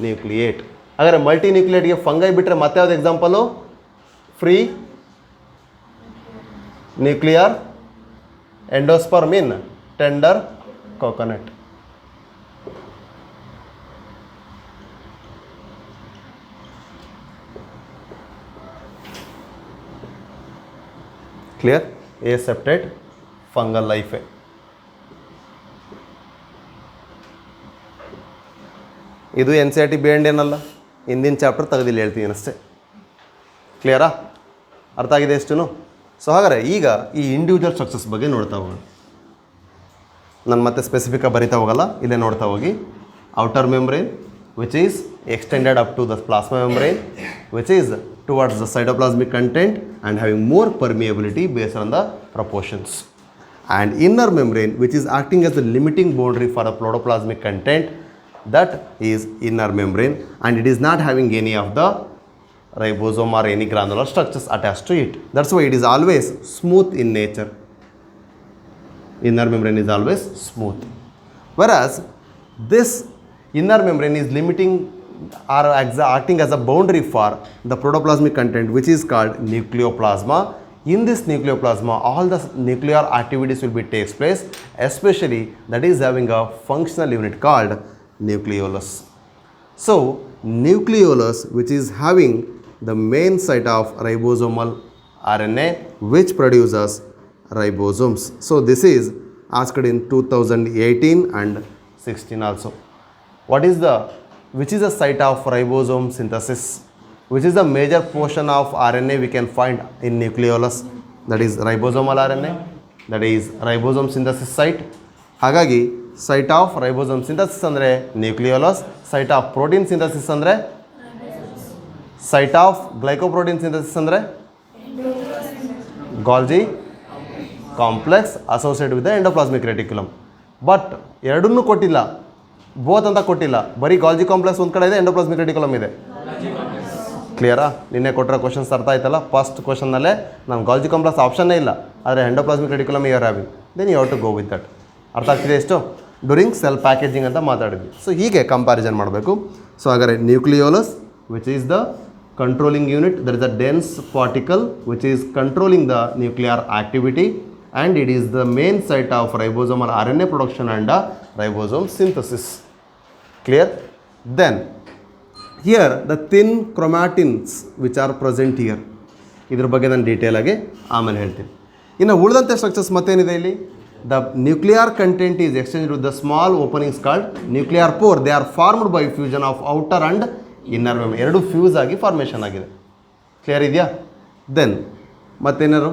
nucleate. ಹಾಗಾದರೆ ಮಲ್ಟಿ ನ್ಯೂಕ್ಲಿಯೇಟ್ಗೆ ಫಂಗೈ ಬಿಟ್ಟರೆ ಮತ್ತೆ ಯಾವ್ದು example? Free nuclear endosperm in tender coconut. Clear? aseptate fungal ಲೈಫೆ. ಇದು ಎನ್ ಸಿ ಆರ್ ಟಿ ಬೇಂಡ್ ಏನಲ್ಲ, ಹಿಂದಿನ ಚಾಪ್ಟರ್ ತೆಗೆದಿಲ್ಲ ಹೇಳ್ತೀನಿ ಅಷ್ಟೇ. ಕ್ಲಿಯರಾ? ಅರ್ಥ ಆಗಿದೆ ಎಷ್ಟು? ಸೊ ಹಾಗಾದರೆ ಈಗ ಈ ಇಂಡಿವಿಜುವಲ್ ಸ್ಟ್ರಕ್ಚರ್ಸ್ ಬಗ್ಗೆ ನೋಡ್ತಾ ಹೋಗೋಣ. ನಾನು ಮತ್ತೆ ಸ್ಪೆಸಿಫಿಕ್ಕಾಗಿ ಬರಿತಾ ಹೋಗಲ್ಲ, ಇಲ್ಲೇ ನೋಡ್ತಾ ಹೋಗಿ. Outer membrane which is extended up to the plasma membrane which is towards the cytoplasmic content and having more permeability based on the proportions. And inner membrane which is acting as the limiting boundary for the protoplasmic content, that is inner membrane, and it is not having any of the ribosome or any granular structures attached to it. That's why it is always smooth in nature. Inner membrane is always smooth. Whereas this inner membrane is limiting or acting as a boundary for the protoplasmic content, which is called nucleoplasma. In this nucleoplasma, all the nuclear activities will be takes place, especially that is having a functional unit called nucleolus. So nucleolus, which is having the main site of ribosomal RNA, which produces ribosomes. So this is asked in 2018 and 16 also. What is the, which is the site of ribosome synthesis? Which is the major portion of RNA we can find in nucleolus? That is ribosomal RNA, that is ribosome synthesis site. ಹಾಗಾಗಿ site of ribosome synthesis ಅಂದರೆ nucleolus, site of protein synthesis ಅಂದರೆ site of glycoprotein synthesis ಅಂದರೆ Golgi complex associate with the endoplasmic reticulum. But ಎರಡನ್ನೂ ಕೊಟ್ಟಿಲ್ಲ, both ಅಂತ ಕೊಟ್ಟಿಲ್ಲ, ಬರೀ ಗಾಲ್ಜಿ complex ಒಂದು ಕಡೆ ಇದೆ, ಎಂಡೋಪ್ಲಾಸ್ಮಿಕ್ ರೆಟಿಕ್ಯುಲಮ್ ಇದೆ. ಕ್ಲಿಯರಾ? ನಿನ್ನೆ ಕೊಟ್ಟಿರೋ ಕ್ವಶನ್ಸ್ ಅರ್ಥ ಆಯ್ತಲ್ಲ? ಫಸ್ಟ್ ಕ್ವಶನ್ನಲ್ಲೇ ನಾನು ಗಾಲ್ಜಿ ಕಾಂಪ್ಲೆಕ್ಸ್ ಆಪ್ಷನ್ನೇ ಇಲ್ಲ, ಆದರೆ endoplasmic reticulum you are having, then you have to go with that. ಅರ್ಥ ಆಗ್ತಿದೆ ಎಷ್ಟು? ಡ್ಯೂರಿಂಗ್ ಸೆಲ್ ಪ್ಯಾಕೇಜಿಂಗ್ ಅಂತ ಮಾತಾಡಿದ್ವಿ. ಸೊ ಹೀಗೆ ಕಂಪ್ಯಾರಿಸನ್ ಮಾಡಬೇಕು. ಸೊ ಹಾಗಾದರೆ nucleolus, which is the controlling unit, there is a dense particle which is controlling the nuclear activity, and it is the main site of ribosomal RNA production and ribosome synthesis. Clear? Then here the thin chromatins which are present here, ಇದ್ರ ಬಗ್ಗೆ ನಾನು detail ಆಗಿ ಆಮೇಲೆ ಹೇಳ್ತೀನಿ. ಇನ್ನು ಉಳಿದಂಥ structures ಮತ್ತೇನಿದೆ ಇಲ್ಲಿ? The nuclear content is exchanged with the small openings called nuclear pore. They are formed by fusion of outer and inner membrane. ಎರಡು ಫ್ಯೂಸ್ ಆಗಿ ಫಾರ್ಮೇಷನ್ ಆಗಿದೆ. ಕ್ಲಿಯರ್ ಇದೆಯಾ? ದೆನ್ ಮತ್ತೇನಾರು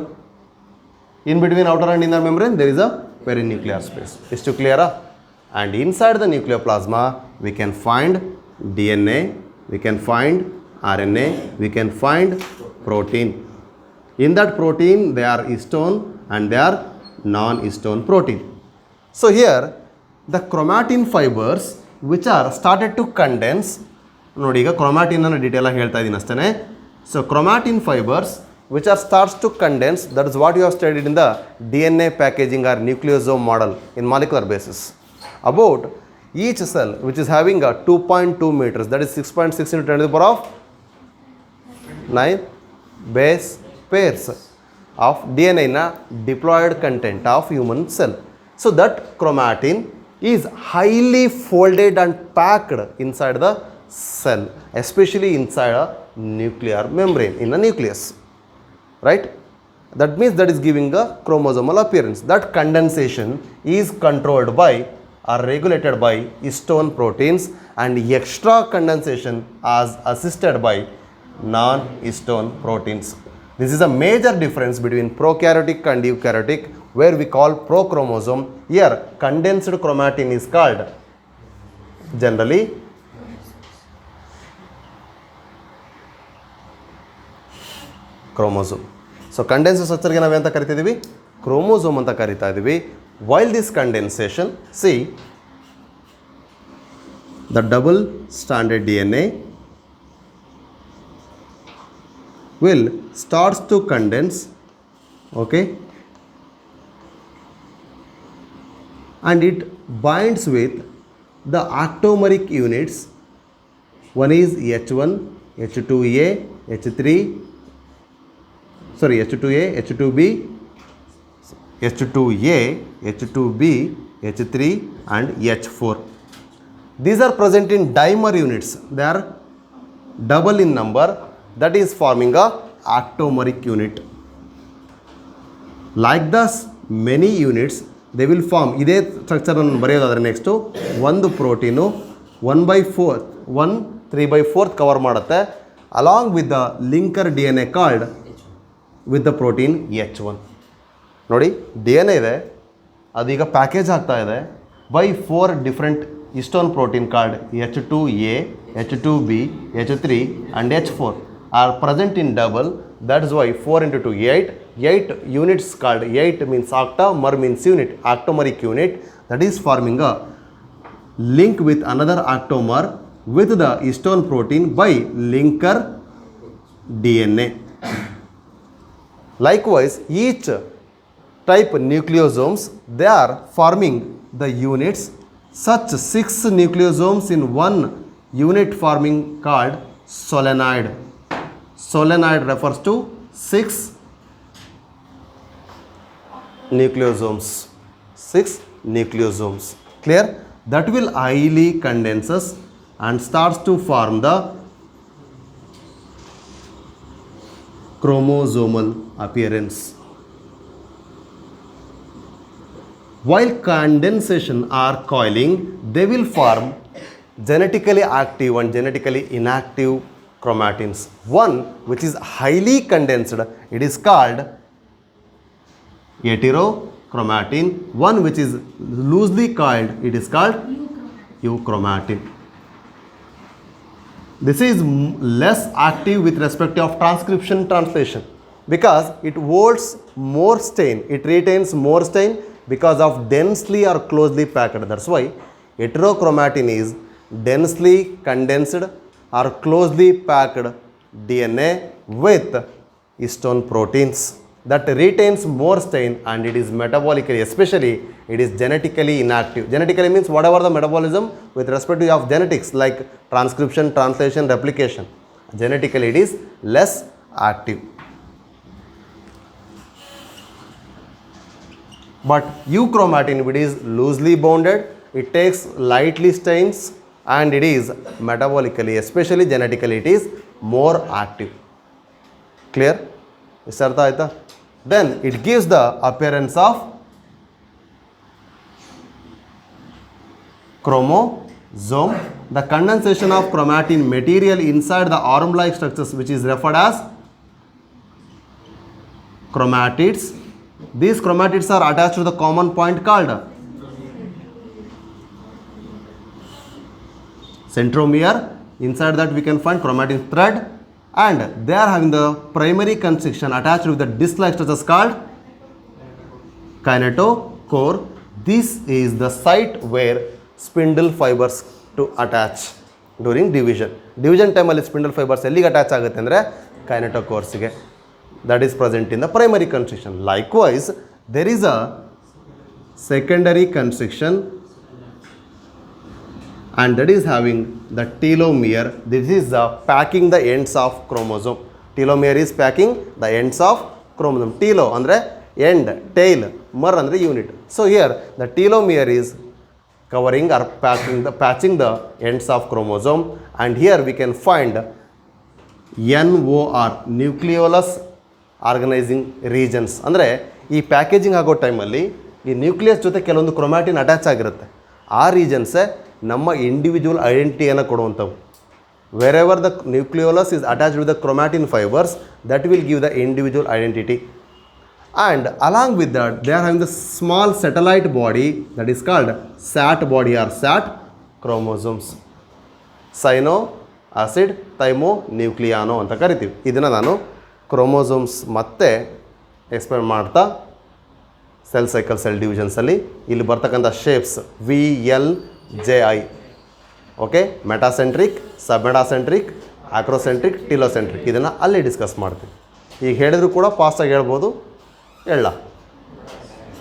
in between outer and inner membrane there is a perinuclear space. ಇಷ್ಟು ಕ್ಲಿಯರಾ? And inside the nucleoplasm we can find DNA, we can find RNA, we can find protein. In that protein they are histone and they are non-histone protein. So here the chromatin fibers which are started to condense, ನೋಡಿ ಈಗ chromatin ಅನ್ನು detail ಆಗಿ ಹೇಳ್ತಾ ಇದ್ದೀನಿ ಅಷ್ಟೇ. So chromatin fibres which are starts to condense, that is what you have studied in the DNA packaging or nucleosome model in molecular basis. About each cell which is having a 2.2 meters, that is 6.6 into 10 to the power of 9 base pairs of DNA in a diploid content of human cell. So that chromatin is highly folded and packed inside the cell, especially inside a nuclear membrane in a nucleus, right? That means that is giving a chromosomal appearance. That condensation is controlled by or regulated by histone proteins, and extra condensation is assisted by non-histone proteins. This is a major difference between prokaryotic and eukaryotic, where we call prochromosome. Here condensed chromatin is called generally chromosome. So condense ಸ್ಟ್ರಕ್ಚರ್ಗೆ ನಾವೇಂತ ಕರಿತಿದ್ದೀವಿ? Chromosome ಅಂತ ಕರಿತಾ ಇದ್ದೀವಿ. While this condensation, see the double standard DNA will starts to condense, okay, and it binds with the octomeric units. One is H1, H2A, H3, sorry, H2A, H2B, H2A, H2B, H3 and H4. These are present in dimer units. They are double in number, that is forming a octomeric unit. Like thus many units they will form. ಇದೇ structure ಅನ್ನು ಬರೆಯೋದಾದರೆ next ಒಂದು protein 3/4 cover ಮಾಡುತ್ತೆ, along with the linker DNA called with the protein H1. ನೋಡಿ DNA ಇದೆ, ಅದೀಗ package ಆಗ್ತಾ ಇದೆ by 4 different histone protein called H2A, H2B, H3 and H4 are present in double. That is why 4 into 2, 8 units called 8 means octa, mer means unit, octomeric unit, that is forming a link with another octomer with the histone protein by linker DNA. Likewise, each type nucleosomes, they are forming the units. Such 6 nucleosomes in one unit forming called solenoid. Solenoid refers to 6 nucleosomes. 6 nucleosomes. Clear? That will highly condenses and starts to form the chromosomal appearance. While condensation or coiling, they will form genetically active and genetically inactive chromatins. One which is highly condensed, it is called heterochromatin. One which is loosely coiled, it is called euchromatin. This is less active with respect of transcription translation because it holds more stain, it retains more stain because of densely or closely packed. That's why heterochromatin is densely condensed or closely packed DNA with histone proteins that retains more stain, and it is metabolically, especially it is genetically inactive. Genetically means whatever the metabolism with respect to of genetics like transcription, translation, replication. Genetically it is less active. But euchromatin, it is loosely bounded, it takes lightly stains, and it is metabolically, especially genetically, it is more active. Clear? Is artha aita? Then it gives the appearance of chromosome, the condensation of chromatin material inside the arm-like structures, which is referred as chromatids. These chromatids are attached to the common point called centromere. Inside that we can find chromatin thread, and they are having the primary constriction attached with the disc-like structures called kinetochore. This is the site where spindle fibers to attach during division. Division time ಅಲ್ಲಿ spindle fibers ಎಲ್ಲಿಗೆ attach ಆಗುತ್ತೆ ಅಂದರೆ kinetochores. That is present in the primary constriction. Likewise, there is a secondary constriction, and that is having the telomere. This is packing the ends of chromosome. Telomere is packing the ends of chromosome. Telo andre end, tail, mer andre unit. So here the telomere is covering or patching the ends of chromosome, and here we can find NOR, nucleolus organising regions. ಅಂದರೆ ಈ packaging ಆಗೋ ಟೈಮಲ್ಲಿ ಈ nucleus ಜೊತೆ ಕೆಲವೊಂದು chromatin attach ಆಗಿರುತ್ತೆ. ಆ ರೀಜನ್ಸೇ ನಮ್ಮ ಇಂಡಿವಿಜುವಲ್ ಐಡೆಂಟಿಟಿಯನ್ನು ಕೊಡುವಂಥವು. Wherever the nucleolus is attached with the chromatin fibres, that will give the individual identity. And along with that they are having the small satellite body that is called sat body or sat chromosomes. ಸೈನೋ acid ಥೈಮೋ ನ್ಯೂಕ್ಲಿಯಾನೋ ಅಂತ ಕರಿತೀವಿ. ಇದನ್ನು ನಾನು chromosomes ಮತ್ತೆ explain ಮಾಡ್ತಾ cell cycle cell ಡಿವಿಷನ್ಸಲ್ಲಿ ಇಲ್ಲಿ ಬರ್ತಕ್ಕಂಥ ಶೇಪ್ಸ್ VLJI, ಓಕೆ, ಮೆಟಾಸೆಂಟ್ರಿಕ್, ಸಬ್ಮೆಟಾಸೆಂಟ್ರಿಕ್, ಆಕ್ರೋಸೆಂಟ್ರಿಕ್, ಟಿಲೋಸೆಂಟ್ರಿಕ್, ಇದನ್ನು ಅಲ್ಲಿ ಡಿಸ್ಕಸ್ ಮಾಡ್ತೀವಿ. ಈಗ ಹೇಳಿದ್ರು ಕೂಡ ಫಾಸ್ಟಾಗಿ ಹೇಳ್ಬೋದು, ಹೇಳ.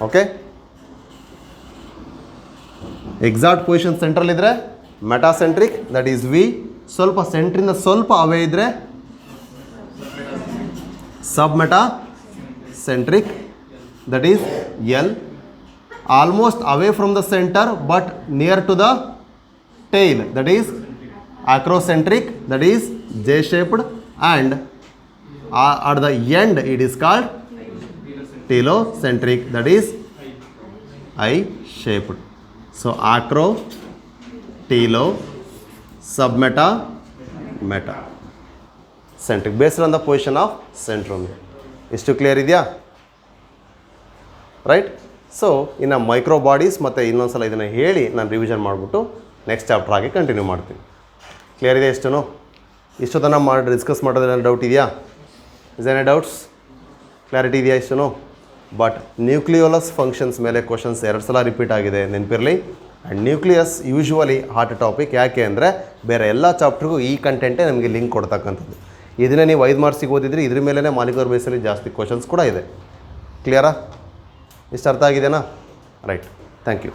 ಓಕೆ, ಎಕ್ಸಾಕ್ಟ್ ಪೊಸಿಷನ್ ಸೆಂಟ್ರಲ್ಲಿದ್ದರೆ ಮೆಟಾಸೆಂಟ್ರಿಕ್, ದಟ್ ಈಸ್ V. ಸ್ವಲ್ಪ ಸೆಂಟ್ರಿಂದ ಸ್ವಲ್ಪ ಅವೇ ಇದ್ದರೆ submetacentric, that is L. Almost away from the center but near to the tail, that is acrocentric, that is J-shaped, and at the end it is called telocentric, that is I-shaped. So acro, telo, submeta, meta. Centric based on the position of centromere. ಇಷ್ಟು clear ಇದೆಯಾ? Right. So ಇನ್ನು micro bodies ಮತ್ತು ಇನ್ನೊಂದು ಸಲ ಇದನ್ನು ಹೇಳಿ ನಾನು revision ಮಾಡಿಬಿಟ್ಟು ನೆಕ್ಸ್ಟ್ ಚಾಪ್ಟರ್ ಆಗಿ ಕಂಟಿನ್ಯೂ ಮಾಡ್ತೀನಿ. ಕ್ಲಿಯರ್ ಇದೆ ಇಷ್ಟೂ? ಇಷ್ಟೊತ್ತನ ಡಿಸ್ಕಸ್ ಮಾಡೋದ್ರಲ್ಲಿ ಡೌಟ್ ಇದೆಯಾ? Is any doubts? ಕ್ಲಾರಿಟಿ ಇದೆಯಾ ಇಷ್ಟೂ? ಬಟ್ ನ್ಯೂಕ್ಲಿಯೋಲಸ್ ಫಂಕ್ಷನ್ಸ್ ಮೇಲೆ ಕ್ವಶನ್ಸ್ 2 ಸಲ ರಿಪೀಟ್ ಆಗಿದೆ, ನೆನಪಿರಲಿ. And nucleus usually hot topic. ಯಾಕೆ ಅಂದರೆ ಬೇರೆ ಎಲ್ಲ ಚಾಪ್ಟ್ರಿಗೂ ಈ ಕಂಟೆಂಟೇ ನಮಗೆ ಲಿಂಕ್ ಕೊಡ್ತಕ್ಕಂಥದ್ದು. ಇದನ್ನೇ ನೀವು 5 ಮಾರ್ಕ್ಸಿಗೆ ಓದಿದ್ರಿ, ಇದ್ರ ಮೇಲೇ ಮಾಲಿಕ್ಯುಲರ್ ಬೇಸಲ್ಲಿ ಜಾಸ್ತಿ ಕ್ವಶನ್ಸ್ ಕೂಡ ಇದೆ. ಕ್ಲಿಯರಾ? ಇಷ್ಟು ಅರ್ಥ ಆಗಿದೆಯಾ? Right, thank you.